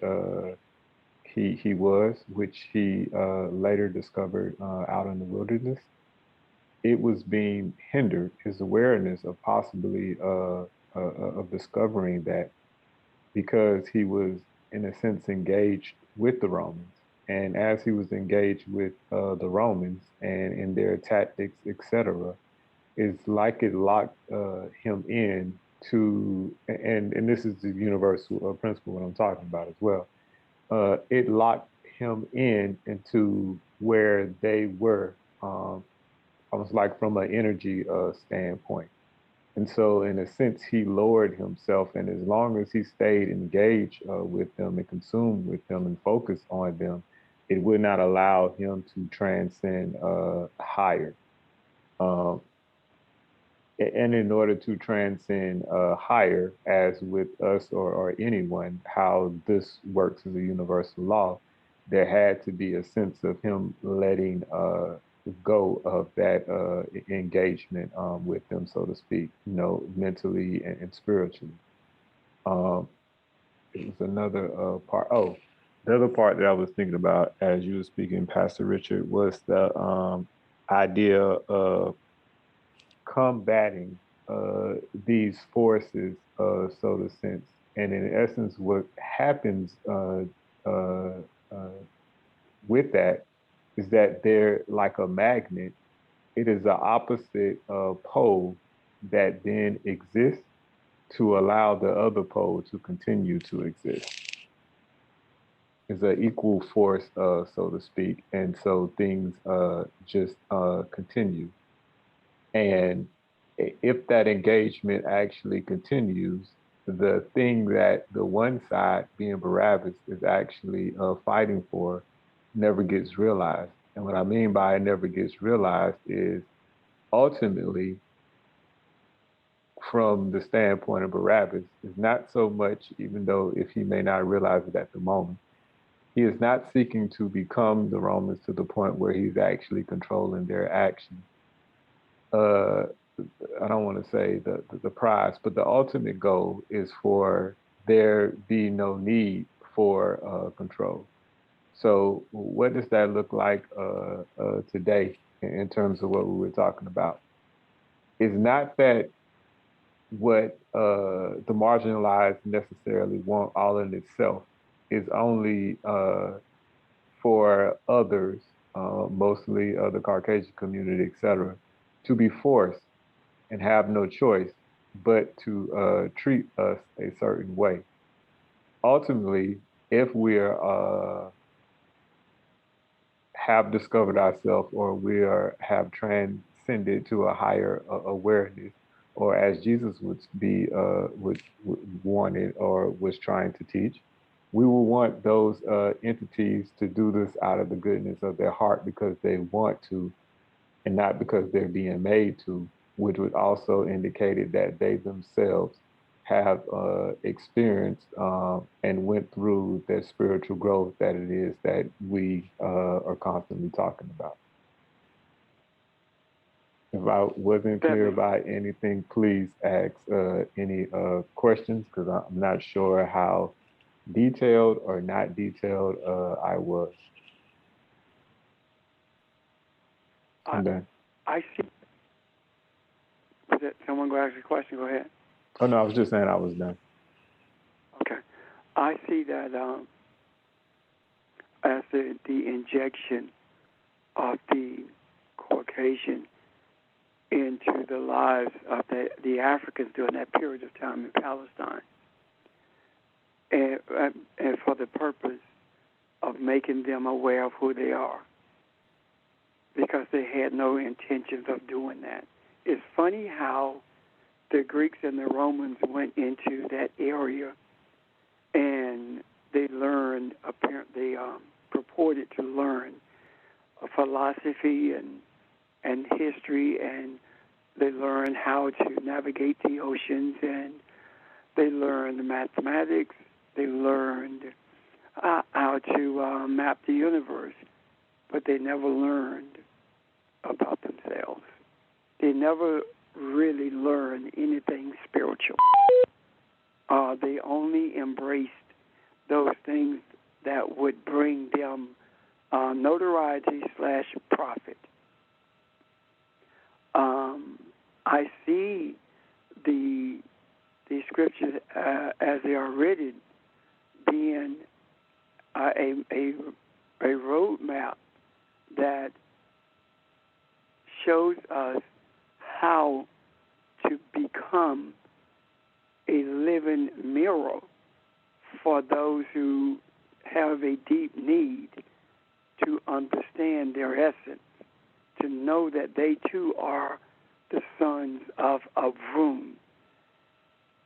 he was, which he later discovered out in the wilderness, it was being hindered. His awareness of possibly of discovering that, because he was in a sense engaged with the Romans, and as he was engaged with the Romans and in their tactics, etc., it's like it locked him in to, and this is the universal principle what I'm talking about as well. It locked him into where they were, almost like from an energy standpoint. And so in a sense, he lowered himself, and as long as he stayed engaged with them and consumed with them and focused on them, it would not allow him to transcend higher. And in order to transcend higher, as with us or anyone, how this works as a universal law, there had to be a sense of him letting go of that engagement with them, so to speak, mentally and spiritually. It was another part. Oh, the other part that I was thinking about as you were speaking, Pastor Richard, was the idea of combating these forces, so to sense. And in essence, what happens with that is that they're like a magnet. It is the opposite pole that then exists to allow the other pole to continue to exist. It's an equal force, so to speak. And so things just continue. And if that engagement actually continues, the thing that the one side, being Barabbas, is actually fighting for never gets realized. And what I mean by it never gets realized is ultimately, from the standpoint of Barabbas, is not so much, even though if he may not realize it at the moment, he is not seeking to become the Romans to the point where he's actually controlling their actions. I don't want to say the prize, but the ultimate goal is for there be no need for control. So what does that look like today in terms of what we were talking about? It's not that what the marginalized necessarily want all in itself is only for others, mostly the Caucasian community, etc., to be forced and have no choice but to treat us a certain way. Ultimately, if we're have discovered ourselves, or have transcended to a higher awareness, or as Jesus would wanted or was trying to teach. We will want those entities to do this out of the goodness of their heart because they want to, and not because they're being made to, which would also indicate that they themselves have experienced and went through that spiritual growth that it is that we are constantly talking about. If I wasn't clear about anything, please ask any questions, because I'm not sure how detailed or not detailed I was. I'm done. I see. Was it someone go ask a question? Go ahead. Oh, no, I was just saying I was done. Okay. I see that as the injection of the Caucasian into the lives of the Africans during that period of time in Palestine, and for the purpose of making them aware of who they are, because they had no intentions of doing that. It's funny how the Greeks and the Romans went into that area, and they learned, apparently purported to learn philosophy and history, and they learned how to navigate the oceans, and they learned mathematics, they learned how to map the universe, but they never learned about themselves. They never really learned anything spiritual. They only embraced those things that would bring them notoriety / profit. I see the scriptures as they are written being a roadmap that shows us how to become a living mirror for those who have a deep need to understand their essence, to know that they too are the sons of Vroom.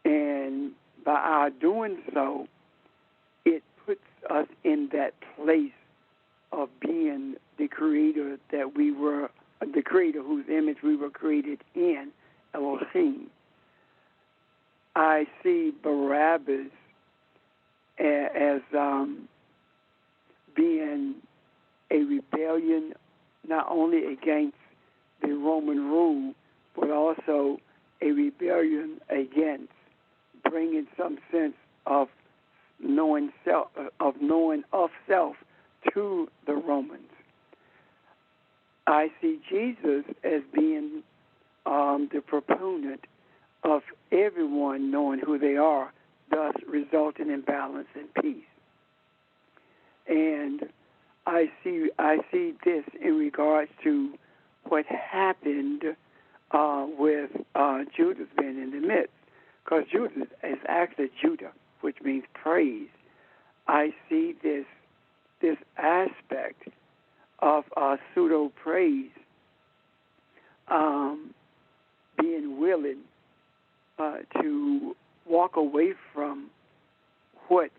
And by our doing so, it puts us in that place of being the creator that we were, the creator whose image we were created in, Elohim. I see Barabbas as being a rebellion not only against the Roman rule, but also a rebellion against bringing some sense of knowing of self to the Romans. I see Jesus as being the proponent of everyone knowing who they are, thus resulting in balance and peace. And I see this in regards to what happened with Judas being in the midst, because Judas is actually Judah, which means praise. I see this aspect of pseudo praise being willing to walk away from what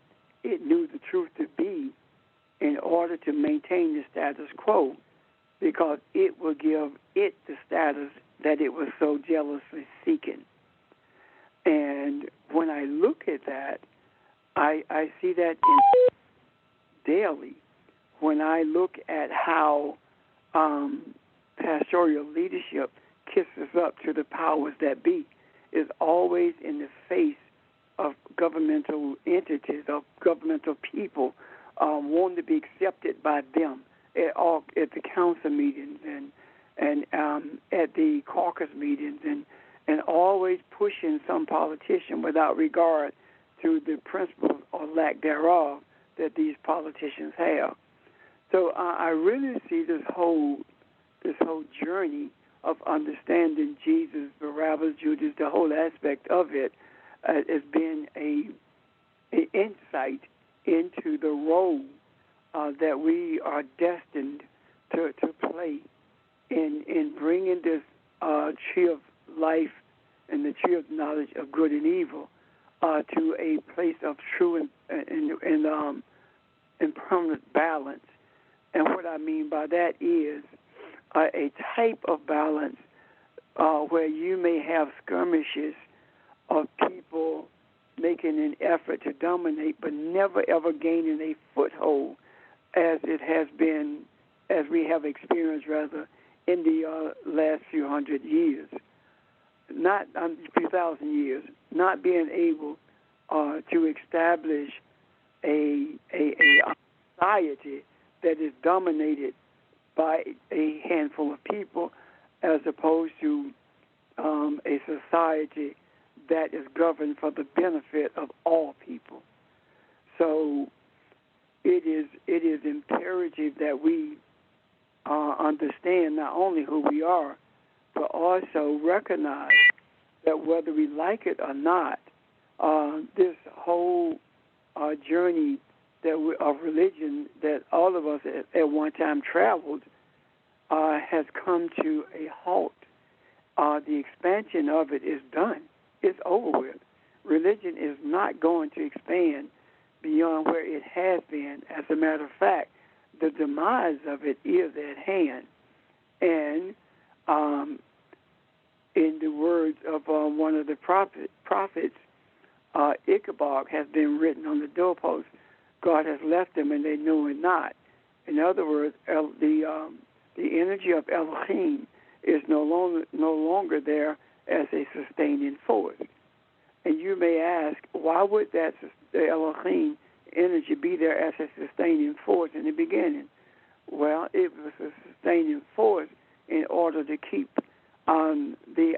it knew the truth to be in order to maintain the status quo, because it will give it the status that it was so jealously seeking. And when I look at that, I see that daily. When I look at how pastoral leadership kisses up to the powers that be, is always in the face of governmental entities, of governmental people, wanting to be accepted by them at the council meetings and at the caucus meetings, and always pushing some politician without regard to the principles or lack thereof that these politicians have. So I really see this whole journey of understanding Jesus, Barabbas, Judas, the whole aspect of it as being an insight into the role that we are destined to play in bringing this tree of life and the tree of knowledge of good and evil to a place of true and permanent balance. And what I mean by that is a type of balance where you may have skirmishes of people making an effort to dominate, but never ever gaining a foothold, as it has been, as we have experienced rather, in the last few hundred years, not few thousand years, not being able to establish a society that is dominated by a handful of people, as opposed to a society that is governed for the benefit of all people. So it is imperative that we understand not only who we are, but also recognize that whether we like it or not, this whole journey of religion that all of us at one time traveled has come to a halt. The expansion of it is done. It's over with. Religion is not going to expand beyond where it has been. As a matter of fact, the demise of it is at hand. And in the words of one of the prophets, Ichabod has been written on the doorpost. God has left them and they knew it not. In other words, the energy of Elohim is no longer there as a sustaining force. And you may ask, why would the Elohim energy be there as a sustaining force in the beginning? Well, it was a sustaining force in order to keep the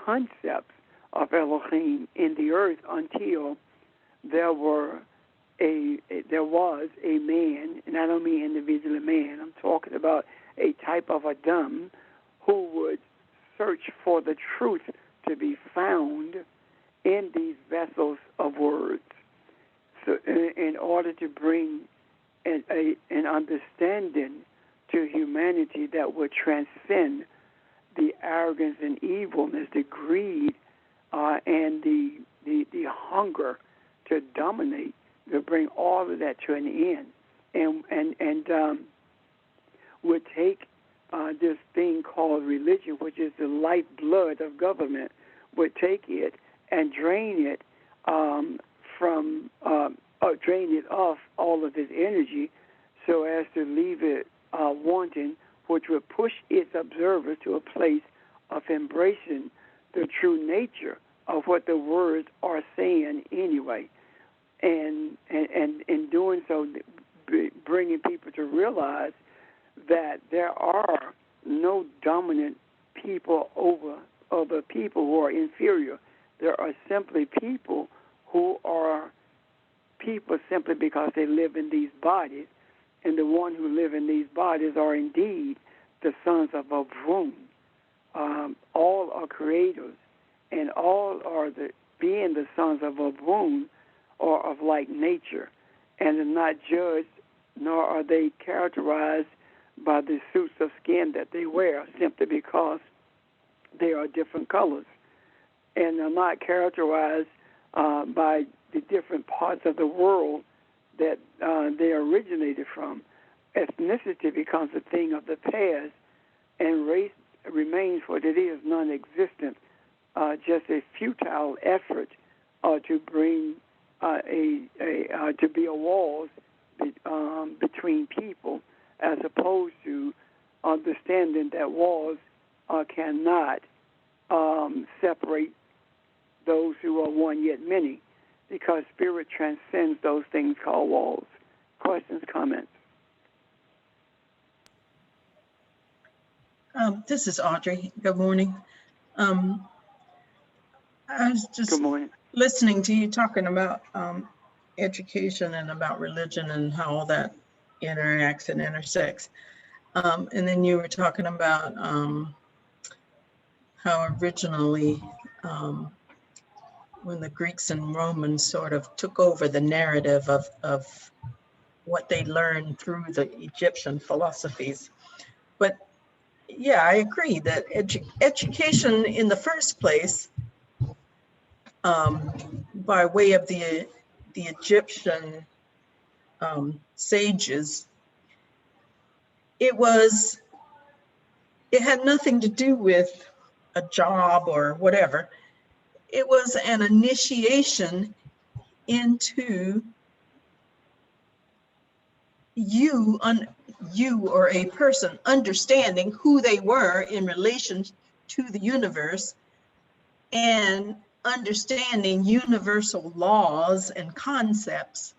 concepts of Elohim in the earth until there was a man, and I don't mean individually man, I'm talking about a type of Adam who would search for the truth to be found in these vessels of words, so in order to bring an understanding to humanity that would transcend the arrogance and evilness, the greed, and the hunger to dominate, to bring all of that to an end, and would take this thing called religion, which is the lifeblood of government, would take it and drain it drain it off all of its energy, so as to leave it wanting, which would push its observers to a place of embracing the true nature of what the words are saying anyway, and in doing so, bringing people to realize that there are no dominant people over other people who are inferior. There are simply people who are people simply because they live in these bodies, and the one who live in these bodies are indeed the sons of Avrum. All are creators, and all are being the sons of Avrum, or of like nature, and are not judged, nor are they characterized by the suits of skin that they wear, simply because they are different colors, and are not characterized by the different parts of the world that they originated from. Ethnicity becomes a thing of the past, and race remains what it is, non-existent, just a futile effort to bring to be a wall between people, as opposed to understanding that walls cannot separate those who are one yet many, because spirit transcends those things called walls. Questions, comments? This is Audrey. Good morning. I was just Good morning. listening to you talking about education and about religion and how all that interacts and intersects. And then you were talking about how originally when the Greeks and Romans sort of took over the narrative of what they learned through the Egyptian philosophies. But yeah, I agree that education in the first place, by way of the Egyptian sages, it had nothing to do with a job or whatever. It was an initiation into you or a person understanding who they were in relation to the universe and understanding universal laws and concepts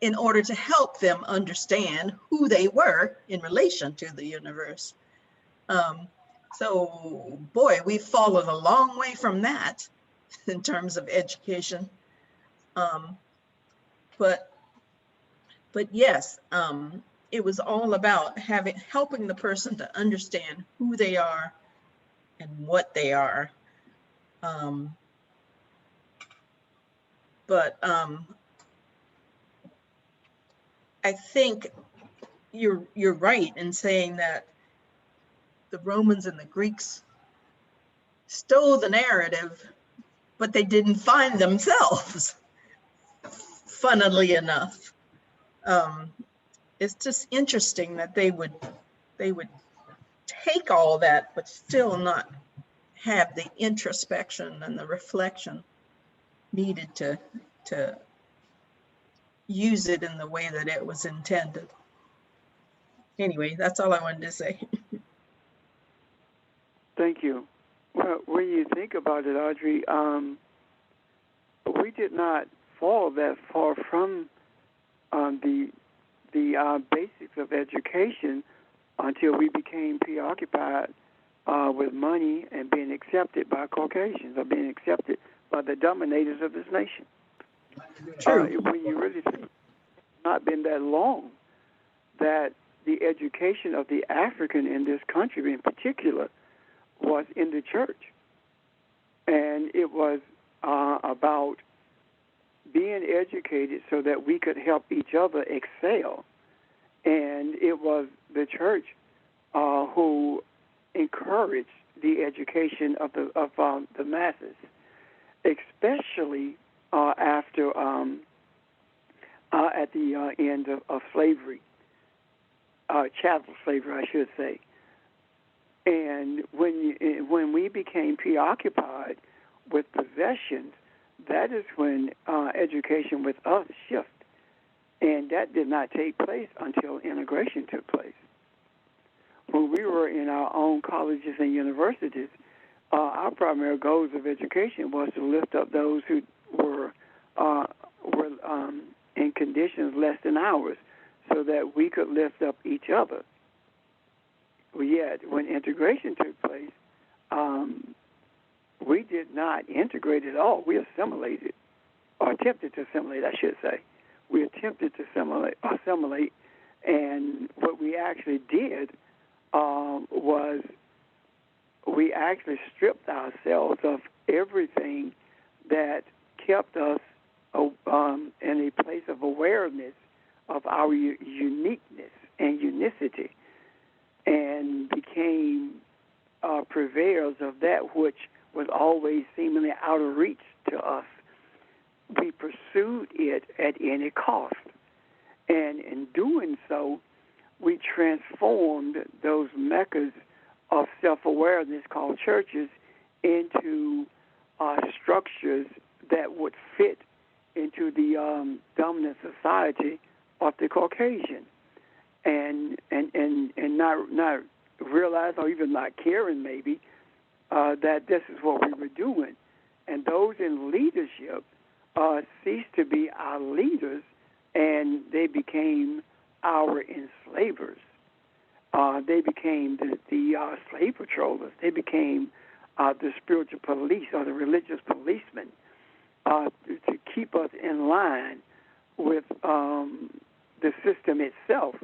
in order to help them understand who they were in relation to the universe. So, boy, we've fallen a long way from that in terms of education. But yes, it was all about helping the person to understand who they are and what they are. But I think you're right in saying that the Romans and the Greeks stole the narrative, but they didn't find themselves, funnily enough. It's just interesting that they would take all that, but still not have the introspection and the reflection needed to use it in the way that it was intended. Anyway, that's all I wanted to say. Thank you. Well, when you think about it, Audrey, we did not fall that far from the basics of education until we became preoccupied with money and being accepted by Caucasians or being accepted by the dominators of this nation. True. When you really think, it's not been that long that the education of the African in this country in particular was in the church. And it was about being educated so that we could help each other excel. And it was the church who encouraged the education of the masses, especially after at the end of slavery, chattel slavery, I should say. And when we became preoccupied with possessions, that is when education with us shifted. And that did not take place until integration took place. When we were in our own colleges and universities, our primary goals of education was to lift up those who were in conditions less than ours, so that we could lift up each other. Yet, when integration took place, we did not integrate at all. We assimilated, or attempted to assimilate, I should say. We attempted to assimilate, and what we actually did was we actually stripped ourselves of everything that kept us in a place of awareness of our uniqueness and unicity, and became purveyors of that which was always seemingly out of reach to us. We pursued it at any cost. And in doing so, we transformed those meccas of self-awareness called churches into structures that would fit into the dominant society of the Caucasian, and not realize, or even not caring maybe, that this is what we were doing. And those in leadership ceased to be our leaders, and they became our enslavers. They became the slave patrollers. They became the spiritual police or the religious policemen to keep us in line with the system itself.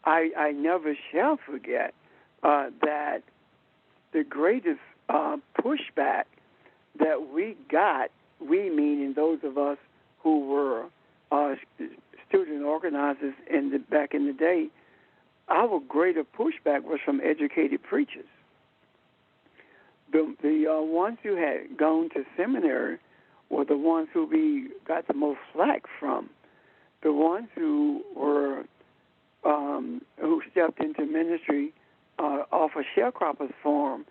I never shall forget that the greatest pushback that we got, we meaning those of us who were students organizers back in the day, our greater pushback was from educated preachers. The ones who had gone to seminary were the ones who we got the most flack from. The ones who were who stepped into ministry off a sharecroppers farm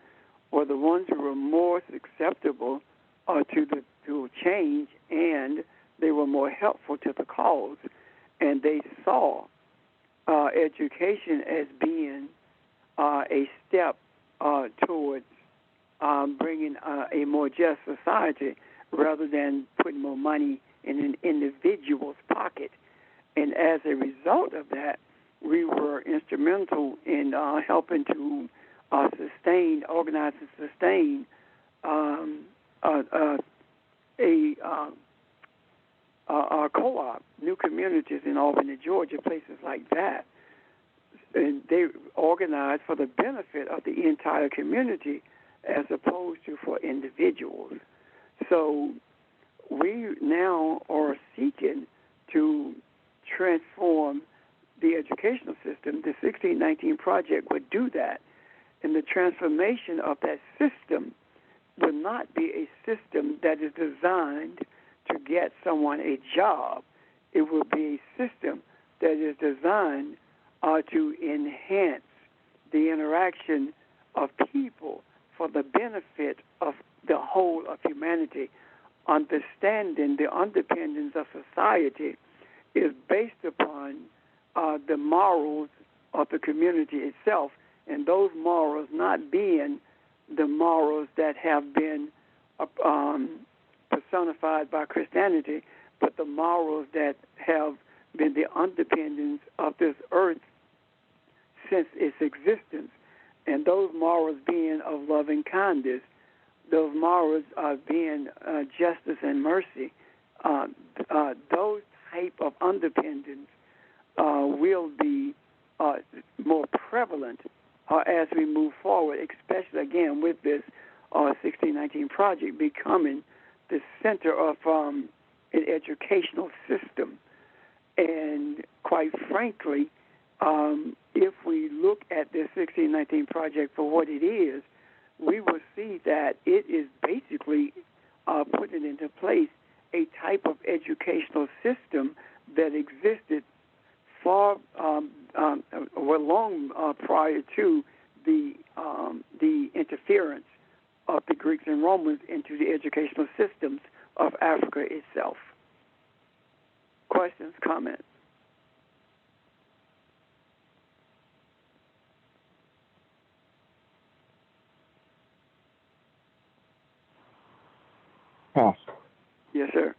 were the ones who were more acceptable to change, and they were more helpful to the cause. And they saw education as being a step towards bringing a more just society rather than putting more money in an individual's pocket. And as a result of that, we were instrumental in helping to organize and sustain a co-op, new communities in Albany, Georgia, places like that. And they organized for the benefit of the entire community as opposed to for individuals. So we now are seeking to transform the educational system. The 1619 Project would do that. And the transformation of that system will not be a system that is designed to get someone a job. It will be a system that is designed to enhance the interaction of people for the benefit of the whole of humanity. Understanding the underpinnings of society is based upon the morals of the community itself, and those morals not being the morals that have been personified by Christianity, but the morals that have been the underpinnings of this earth since its existence. And those morals being of loving kindness, those morals being justice and mercy, those type of underpinnings will be more prevalent as we move forward, especially, again, with this 1619 Project becoming the center of an educational system. And quite frankly, if we look at this 1619 Project for what it is, we will see that it is basically putting into place a type of educational system that existed far long prior to the interference of the Greeks and Romans into the educational systems of Africa itself. Questions, comments? Pastor. Yes, sir.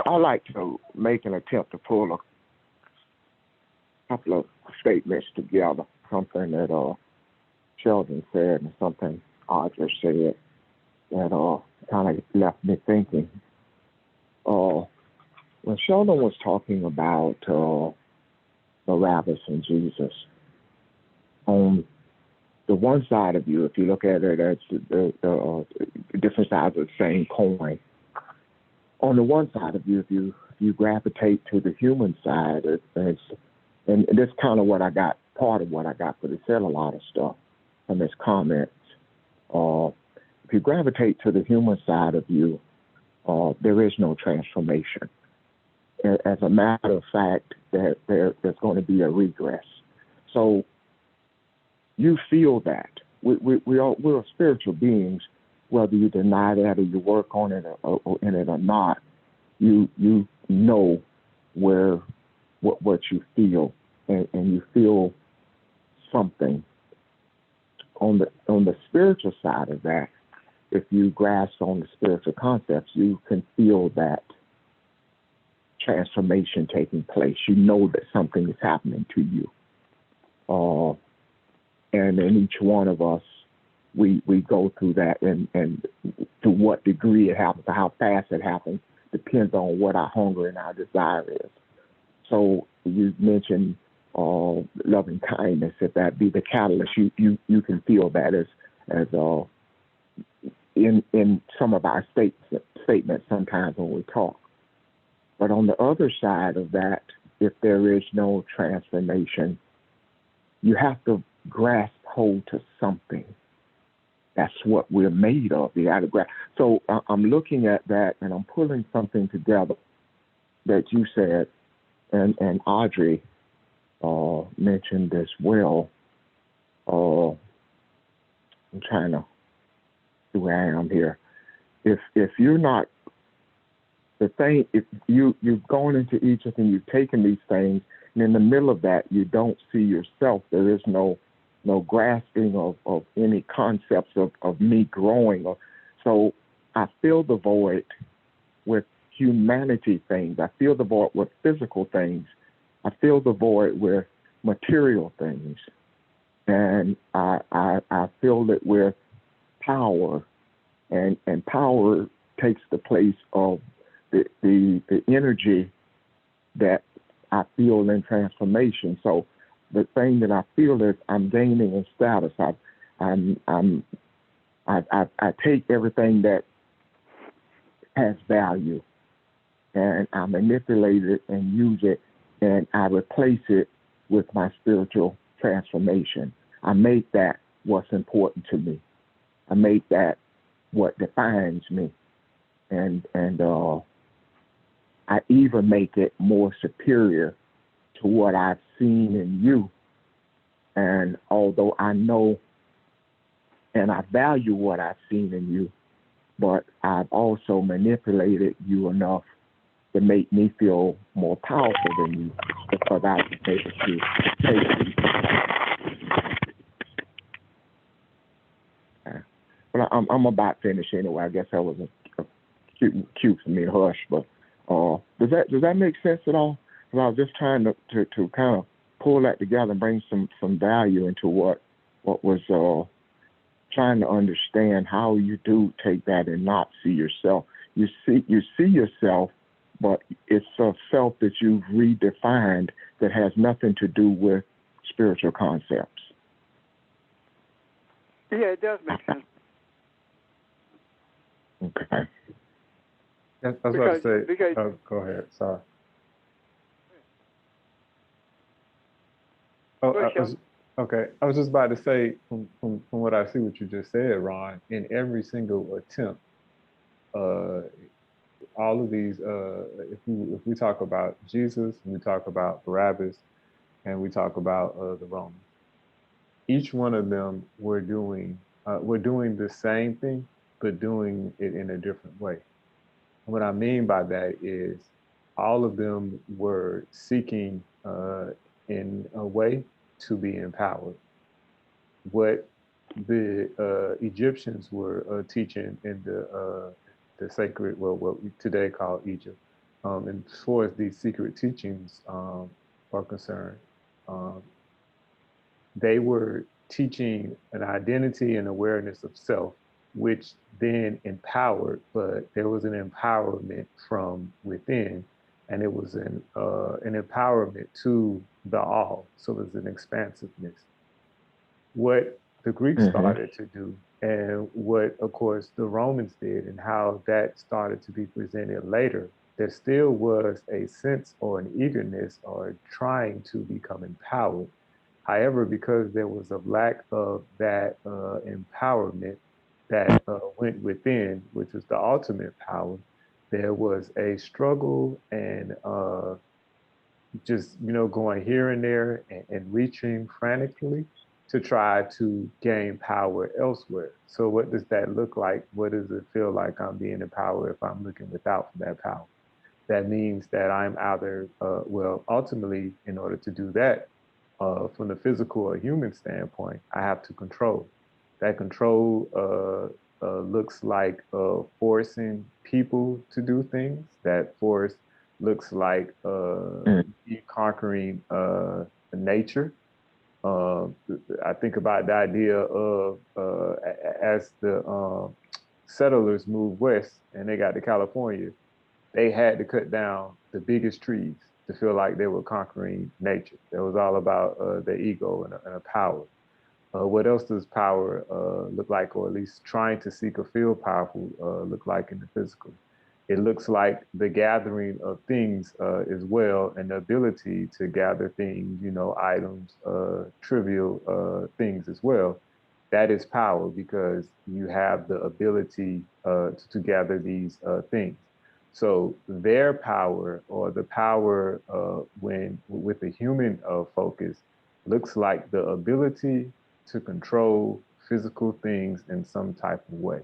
I'd like to make an attempt to pull a couple of statements together, something that Sheldon said and something Audra said that kind of left me thinking. When Sheldon was talking about Barabbas and Jesus, on the one side of you, if you look at it as the different sides of the same coin, on the one side of you, if you gravitate to the human side, and this kind of what I got, part of what I got, but it said a lot of stuff from his comments. If you gravitate to the human side of you, there is no transformation. As a matter of fact, there's going to be a regress. So you feel that. We're spiritual beings, whether you deny that or you work on it or in it or not. You know what you feel, and you feel something. On the spiritual side of that, if you grasp on the spiritual concepts, you can feel that transformation taking place. You know that something is happening to you. And in each one of us, we go through that, and to what degree it happens, or how fast it happens, depends on what our hunger and our desire is. So you mentioned loving kindness. If that be the catalyst, you can feel that as in some of our statements sometimes when we talk. But on the other side of that, if there is no transformation, you have to grasp hold to something. That's what we're made of. You got to grasp. So I'm looking at that, and I'm pulling something together that you said, and Audrey mentioned as well. I'm trying to see where I am here. If you're not the thing, if you've gone into Egypt and you've taken these things, and in the middle of that you don't see yourself, there is no grasping of any concepts of me growing. So I fill the void with humanity things. I fill the void with physical things. I fill the void with material things. And I fill it with power. And power takes the place of the energy that I feel in transformation. So the thing that I feel is I'm gaining in status. I take everything that has value and I manipulate it and use it, and I replace it with my spiritual transformation. I make that what's important to me. I make that what defines me, and I even make it more superior to what I've seen in you. And although I know and I value what I've seen in you, but I've also manipulated you enough to make me feel more powerful than you, because I've been able to take you. But I'm about finished anyway. I guess that was a cute for me to hush. But does that make sense at all? Because I was just trying to kind of pull that together and bring some value into what was trying to understand how you do take that and not see yourself. You see yourself, but it's a self that you've redefined that has nothing to do with spiritual concepts. Yeah, it does make sense. Okay. I was about to say, go ahead, sorry. Okay, I was just about to say, from what I see what you just said, Ron, in every single attempt, all of these, if we talk about Jesus, we talk about Barabbas, and we talk about the Romans, each one of them were doing the same thing, but doing it in a different way. What I mean by that is all of them were seeking in a way to be empowered. What the Egyptians were teaching in the sacred, well, what we today call Egypt, and as far as these secret teachings are concerned, they were teaching an identity and awareness of self, which then empowered, but there was an empowerment from within, and it was an empowerment to the all. So there's an expansiveness. What the Greeks started to do, and what, of course, the Romans did, and how that started to be presented later, there still was a sense or an eagerness or trying to become empowered. However, because there was a lack of that empowerment that went within, which was the ultimate power, there was a struggle and just, going here and there and reaching frantically to try to gain power elsewhere. So what does that look like? What does it feel like I'm being empowered if I'm looking without that power? That means that I'm either, ultimately, in order to do that, from the physical or human standpoint, I have to control. That control looks like forcing people to do things. That force looks like conquering nature. I think about the idea of as the settlers moved west and they got to California, they had to cut down the biggest trees to feel like they were conquering nature. It was all about the ego and a power. What else does power look like, or at least trying to seek or feel powerful look like in the physical? it looks like the gathering of things as well, and the ability to gather things, items, trivial things as well. That is power because you have the ability to gather these things. So their power, or the power when with the human focus, looks like the ability to control physical things in some type of way.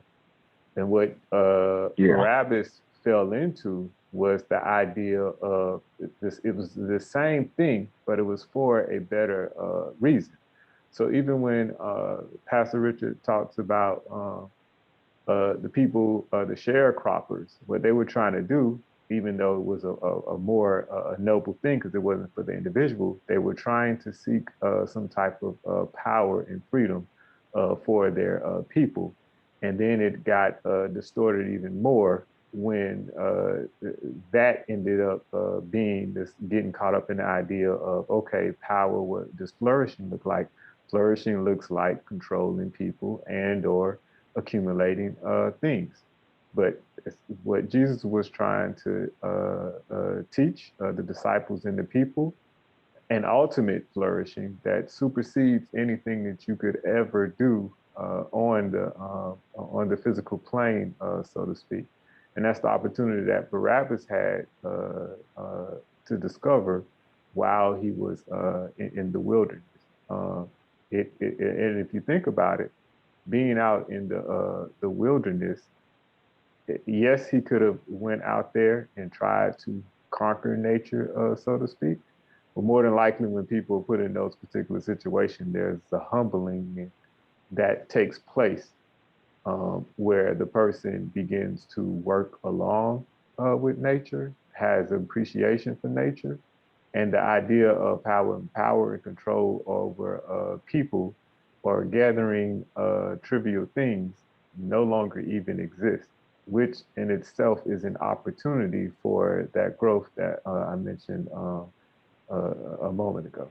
And what Barabbas fell into was the idea of this. It was the same thing, but it was for a better reason. So even when Pastor Richard talks about the people, the sharecroppers, what they were trying to do, even though it was a more noble thing because it wasn't for the individual, they were trying to seek some type of power and freedom for their people. And then it got distorted even more when that ended up being this, getting caught up in the idea of, okay, power, what does flourishing look like? Flourishing looks like controlling people and or accumulating things. But what Jesus was trying to teach the disciples and the people, an ultimate flourishing that supersedes anything that you could ever do on the physical plane, so to speak. And that's the opportunity that Barabbas had to discover while he was in the wilderness. And if you think about it, being out in the wilderness, yes, he could have went out there and tried to conquer nature, so to speak. But more than likely, when people are put in those particular situations, there's a humbling that takes place where the person begins to work along with nature, has appreciation for nature, and the idea of power and control over people or gathering trivial things no longer even exists, which in itself is an opportunity for that growth that I mentioned a moment ago.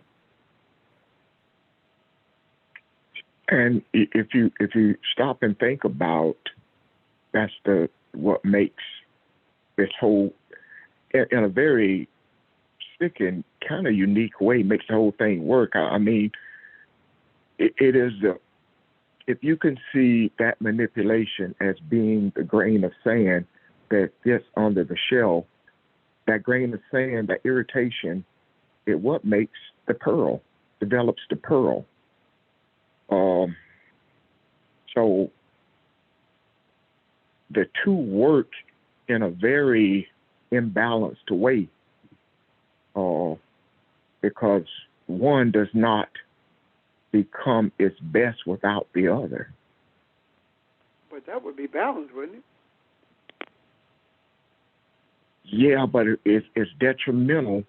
And if you stop and think about, that's what makes this whole, in a very sick and kind of unique way, makes the whole thing work. I mean, it is if you can see that manipulation as being the grain of sand that gets under the shell, that grain of sand, that irritation, it what makes the pearl, develops the pearl. So the two work in a very imbalanced way, because one does not become its best without the other. But that would be balanced, wouldn't it? Yeah, but it's detrimental.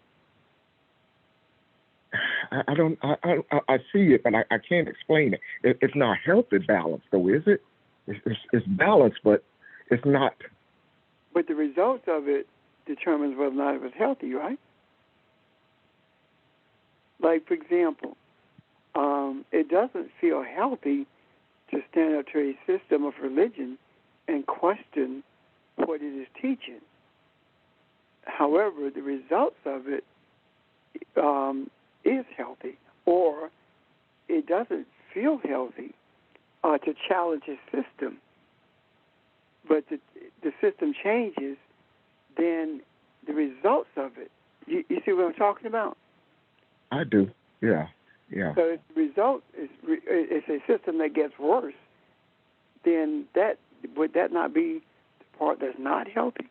I see it, but I can't explain it. It's not healthy balance, though, is it? It's balanced, but it's not. But the results of it determines whether or not it was healthy, right? Like, for example, it doesn't feel healthy to stand up to a system of religion and question what it is teaching. However, the results of it is healthy, or it doesn't feel healthy to challenge a system. But the system changes, then the results of it. You see what I'm talking about? I do. Yeah. So if the result is a system that gets worse, then would that not be the part that's not healthy?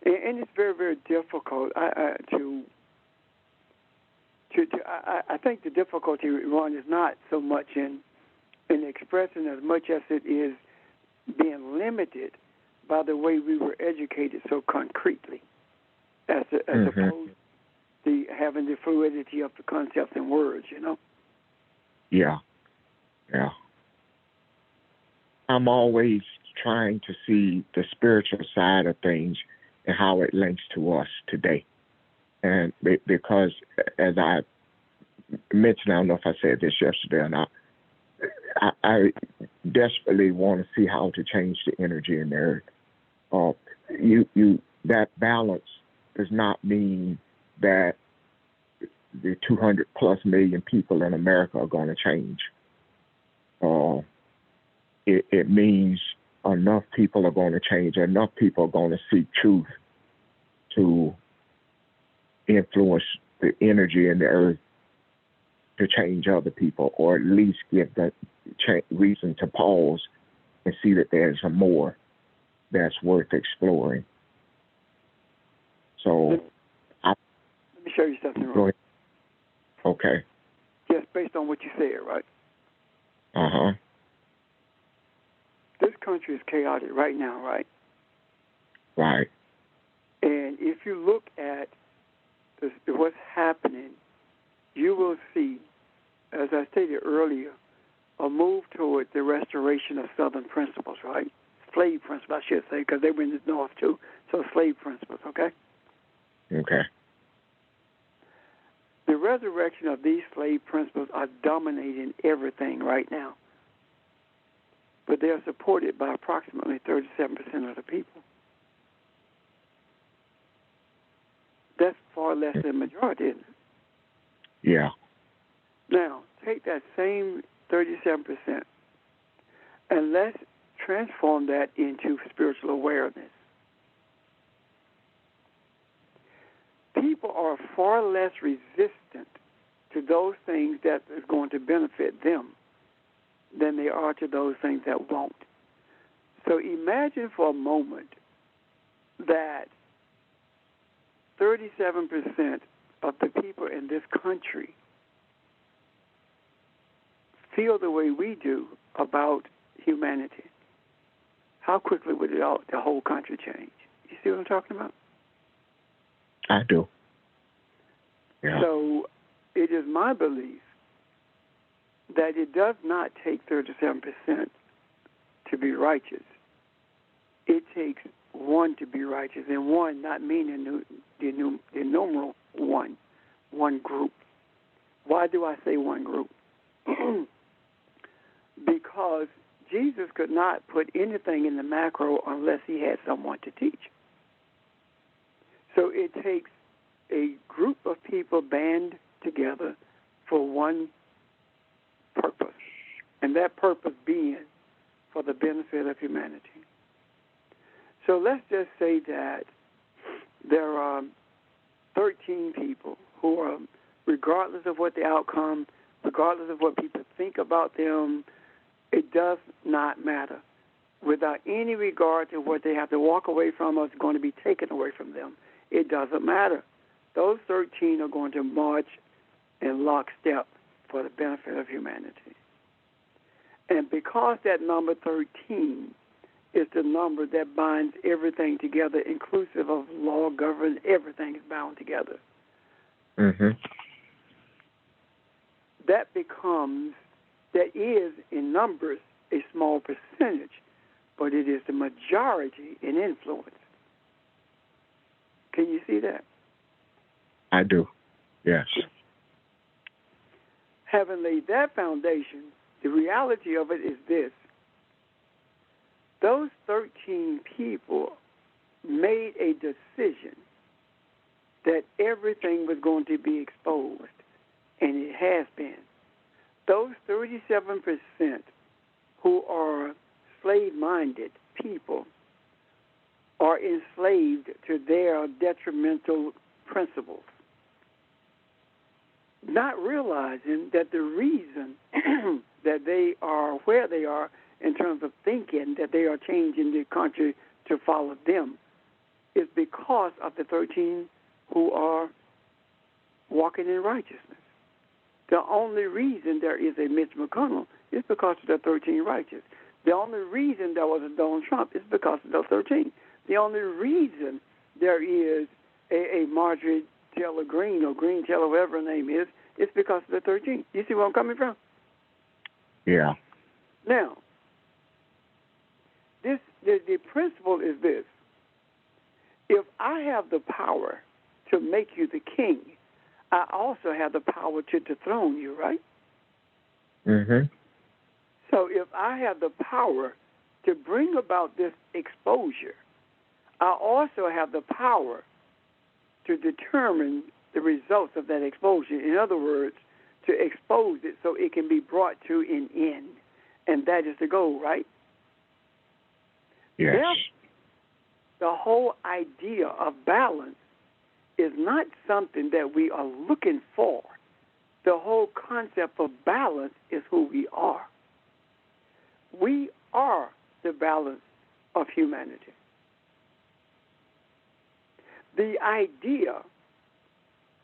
And it's very, very difficult I think the difficulty, Ron, is not so much in expressing as much as it is being limited by the way we were educated so concretely, as opposed to having the fluidity of the concepts and words, Yeah. I'm always trying to see the spiritual side of things and how it links to us today. And because, as I mentioned, I don't know if I said this yesterday or not, I desperately want to see how to change the energy in the earth. Uh, that balance does not mean that the 200 plus million people in America are going to change. It means enough people are going to change. Enough people are going to seek truth to influence the energy in the earth to change other people, or at least give the reason to pause and see that there's a more that's worth exploring. So, let me show you something. Go ahead. Okay. Just based on what you said, right? Uh-huh. This country is chaotic right now, right? Right. And if you look at what's happening, you will see, as I stated earlier, a move toward the restoration of Southern principles, right? Slave principles, I should say, because they were in the North too. So slave principles, okay? Okay. The resurrection of these slave principles are dominating everything right now. But they are supported by approximately 37% of the people. That's far less than majority, isn't it? Yeah. Now, take that same 37% and let's transform that into spiritual awareness. People are far less resistant to those things that is going to benefit them than they are to those things that won't. So imagine for a moment that 37% of the people in this country feel the way we do about humanity. How quickly would the whole country change? You see what I'm talking about? I do. Yeah. So it is my belief that it does not take 37% to be righteous. It takes one to be righteous, and one not meaning the numeral one group. Why do I say one group? Because Jesus could not put anything in the macro unless he had someone to teach. So it takes a group of people band together for one purpose, and that purpose being for the benefit of humanity. So let's just say that there are 13 people who are, regardless of what the outcome, regardless of what people think about them, it does not matter. Without any regard to what they have to walk away from or is going to be taken away from them, it doesn't matter. Those 13 are going to march in lockstep for the benefit of humanity. And because that number 13 is the number that binds everything together, inclusive of law, government, everything is bound together. Mm-hmm. That is, in numbers, a small percentage, but it is the majority in influence. Can you see that? I do. Yes. Having laid that foundation, the reality of it is this. Those 13 people made a decision that everything was going to be exposed, and it has been. Those 37% who are slave-minded people are enslaved to their detrimental principles, not realizing that the reason that they are where they are in terms of thinking that they are changing the country to follow them is because of the 13 who are walking in righteousness. The only reason there is a Mitch McConnell is because of the 13 righteous. The only reason there was a Donald Trump is because of the 13. The only reason there is a Marjorie Taylor Greene or Green Taylor, whatever her name is because of the 13. You see where I'm coming from? Yeah. Now, the principle is this. If I have the power to make you the king, I also have the power to dethrone you, right? Mm-hmm. So if I have the power to bring about this exposure I also have the power to determine the results of that exposure. In other words, to expose it so it can be brought to an end. And that is the goal, right? Yes. Therefore, the whole idea of balance is not something that we are looking for. The whole concept of balance is who we are. We are the balance of humanity. The idea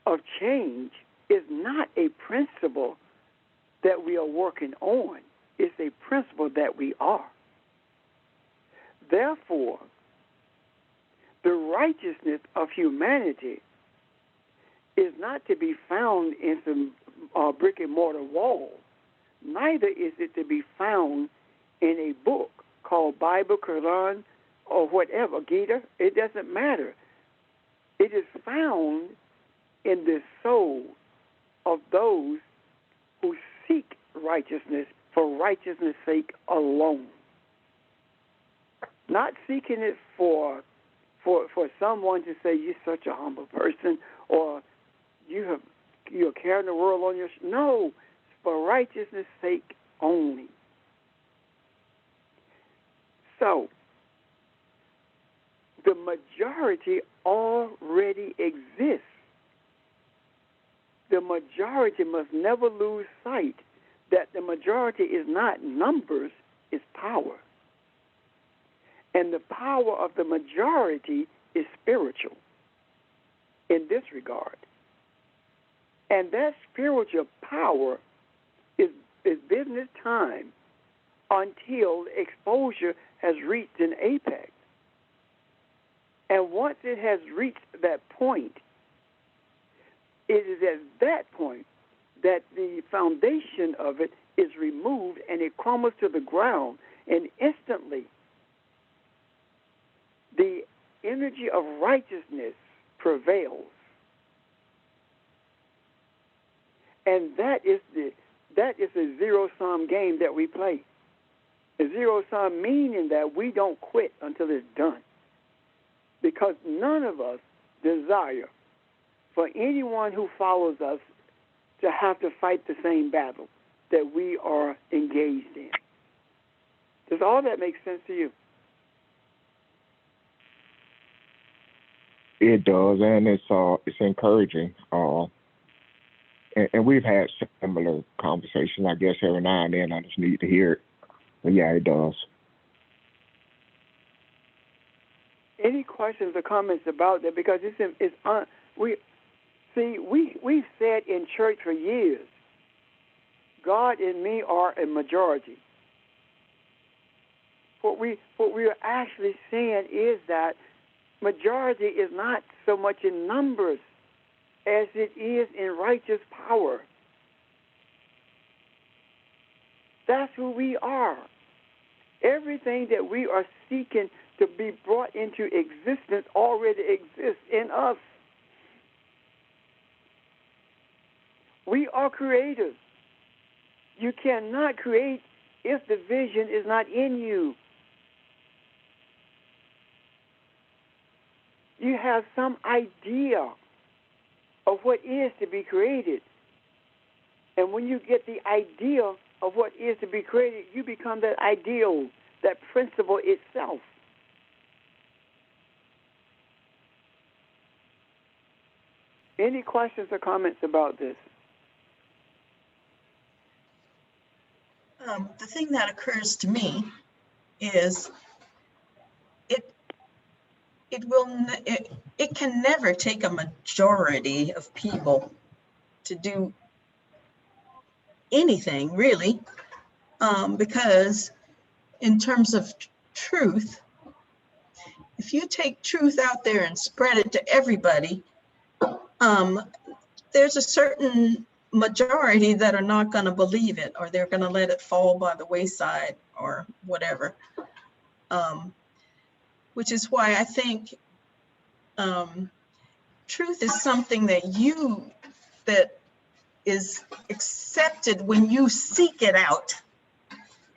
of change is not a principle that we are working on. It's a principle that we are. Therefore, the righteousness of humanity is not to be found in some brick and mortar walls. Neither is it to be found in a book called Bible, Quran, or whatever, Gita. It doesn't matter. It is found in the soul of those who seek righteousness for righteousness' sake alone. Not seeking it for someone to say you're such a humble person or you're carrying the world on your no, for righteousness' sake only. So the majority already exists. The majority must never lose sight that the majority is not numbers, it's power. And the power of the majority is spiritual in this regard. And that spiritual power is business time until exposure has reached an apex. And once it has reached that point, it is at that point that the foundation of it is removed and it crumbles to the ground, and instantly the energy of righteousness prevails. And that is a zero-sum game that we play. A zero-sum meaning that we don't quit until it's done. Because none of us desire for anyone who follows us to have to fight the same battle that we are engaged in. Does all that make sense to you? It does, and it's encouraging. And we've had similar conversations. I guess every now and then I just need to hear it. But yeah, it does. Any questions or comments about that? Because we've said in church for years, God and me are a majority. What we are actually saying is that majority is not so much in numbers as it is in righteous power. That's who we are. Everything that we are seeking to be brought into existence already exists in us. We are creators. You cannot create if the vision is not in you. You have some idea of what is to be created. And when you get the idea of what is to be created, you become that ideal, that principle itself. Any questions or comments about this? The thing that occurs to me is it can never take a majority of people to do anything really, because in terms of truth, if you take truth out there and spread it to everybody, there's a certain majority that are not going to believe it, or they're going to let it fall by the wayside or whatever, which is why I think truth is something that is accepted when you seek it out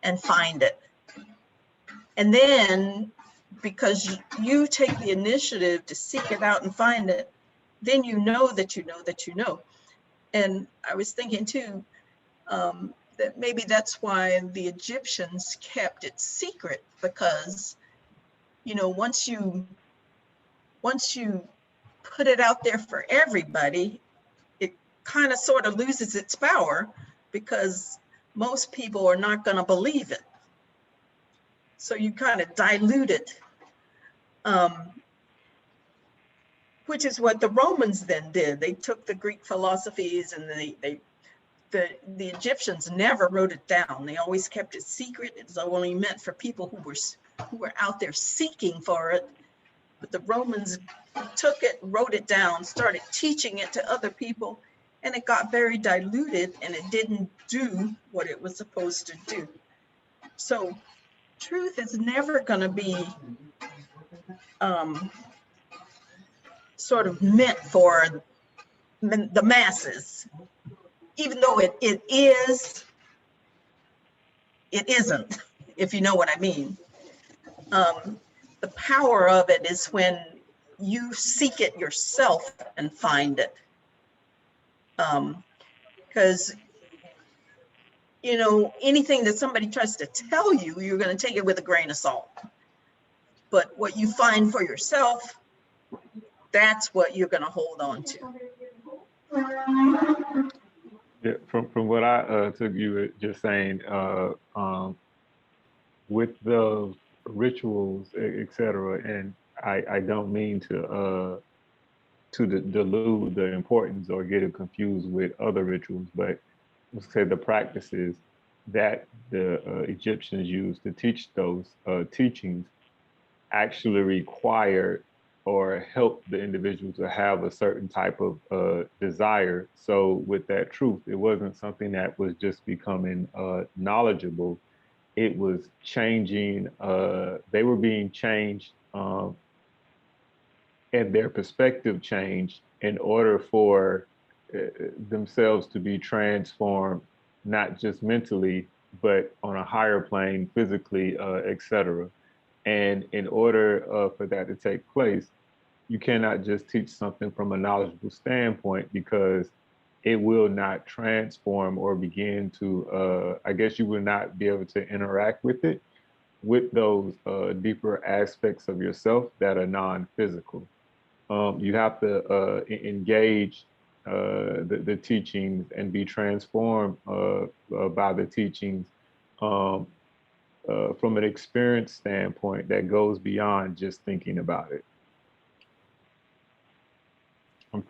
and find it. And then because you take the initiative to seek it out and find it, then you know that you know that you know. And I was thinking too, that maybe that's why the Egyptians kept it secret, because, you know, once you put it out there for everybody, it kind of sort of loses its power, because most people are not going to believe it. So you kind of dilute it, which is what the Romans then did. They took the Greek philosophies, and the Egyptians never wrote it down. They always kept it secret. It's only meant for people who were out there seeking for it. But the Romans took it, wrote it down, started teaching it to other people, and it got very diluted, and it didn't do what it was supposed to do. So truth is never going to be sort of meant for the masses, even though it is, it isn't, if you know what I mean. The power of it is when you seek it yourself and find it. Because, you know, anything that somebody tries to tell you, you're going to take it with a grain of salt. But what you find for yourself, that's what you're going to hold on to. Yeah, from what I took you just saying, with the rituals, etc., and I don't mean to delude the importance or get it confused with other rituals, but let's say the practices that the Egyptians used to teach those teachings actually required or helped the individual to have a certain type of desire. So with that truth, it wasn't something that was just becoming knowledgeable. It was changing, they were being changed and their perspective changed in order for themselves to be transformed, not just mentally, but on a higher plane, physically, etc. And in order for that to take place, you cannot just teach something from a knowledgeable standpoint, because it will not transform or begin to, I guess you will not be able to interact with it, with those deeper aspects of yourself that are non-physical. You have to engage the teachings and be transformed by the teachings from an experience standpoint that goes beyond just thinking about it.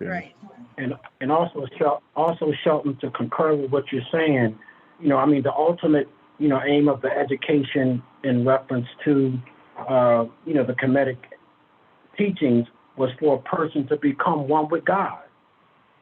Right. And also Shelton, to concur with what you're saying, you know, I mean, the ultimate, you know, aim of the education in reference to, you know, the Kemetic teachings was for a person to become one with God,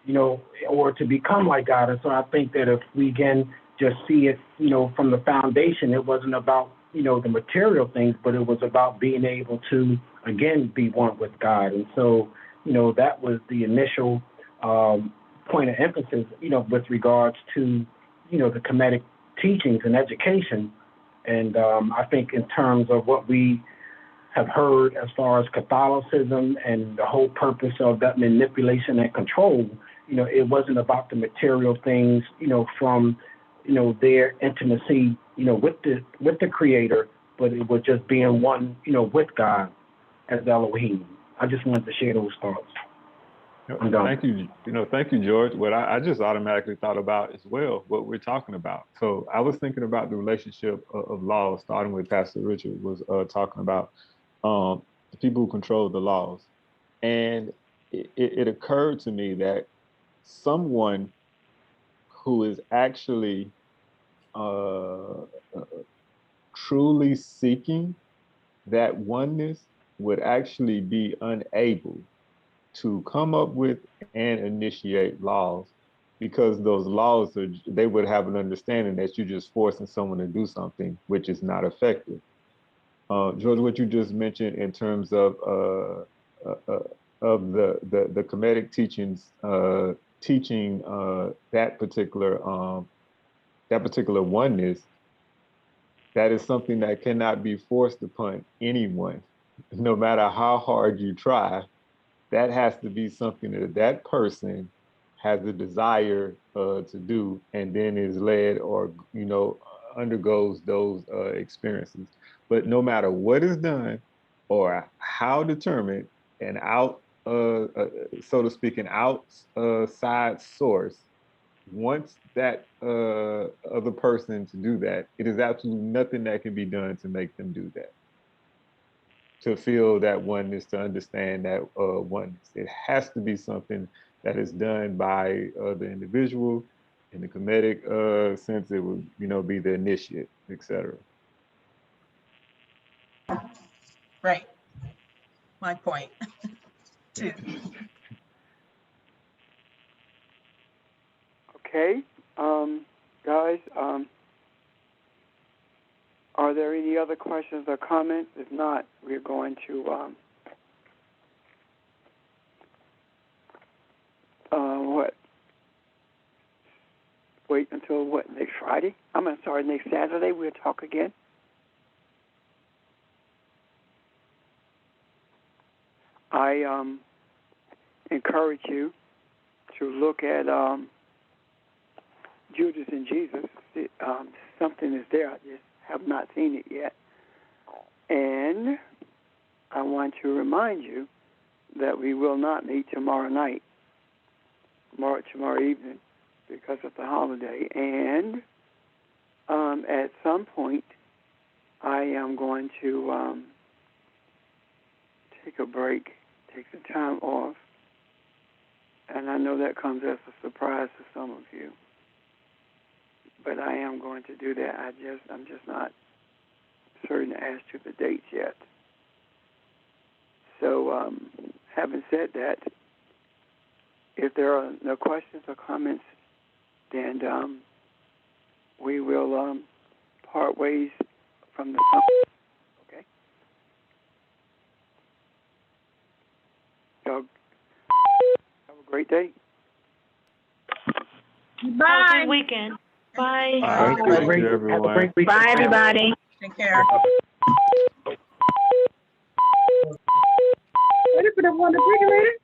you know, or to become like God. And so I think that if we again just see it, you know, from the foundation, it wasn't about, you know, the material things, but it was about being able to, again, be one with God. And so, you know, that was the initial point of emphasis, you know, with regards to, you know, the Kemetic teachings and education. And I think in terms of what we have heard as far as Catholicism and the whole purpose of that manipulation and control, you know, it wasn't about the material things, you know, from, you know, their intimacy, you know, with the Creator, but it was just being one, you know, with God as Elohim. I just wanted to share those thoughts. Thank you. Thank you, George. What I just automatically thought about as well, what we're talking about. So I was thinking about the relationship of laws, starting with Pastor Richard was talking about the people who control the laws. And it occurred to me that someone who is actually truly seeking that oneness would actually be unable to come up with and initiate laws, because those laws they would have an understanding that you're just forcing someone to do something which is not effective. George, what you just mentioned in terms of the Kemetic teachings, teaching that particular oneness, that is something that cannot be forced upon anyone. no matter how hard you try, that has to be something that that person has a desire to do, and then is led or, you know, undergoes those experiences. But no matter what is done or how determined, an so to speak, an outside source wants that other person to do that, it is absolutely nothing that can be done to make them do that. To feel that oneness, to understand that oneness, it has to be something that is done by the individual. In the Kemetic sense, it would, you know, be the initiate, etc. Right. My point, too. Okay, guys, are there any other questions or comments? If not, we're going to what? Wait until what? Next Friday? Sorry, next Saturday. We'll talk again. I encourage you to look at Judas and Jesus. Something is there. I just have not seen it yet. And I want to remind you that we will not meet tomorrow night, tomorrow evening, because of the holiday. And at some point, I am going to take a break, take some time off. And I know that comes as a surprise to some of you. But I am going to do that. I'm just not certain as to the dates yet. So, having said that, if there are no questions or comments, then we will part ways from the company. Okay. So, have a great day. Bye. Have a good weekend. Bye. Thank you, everyone. Bye, everybody. Take care. Ready for the refrigerator?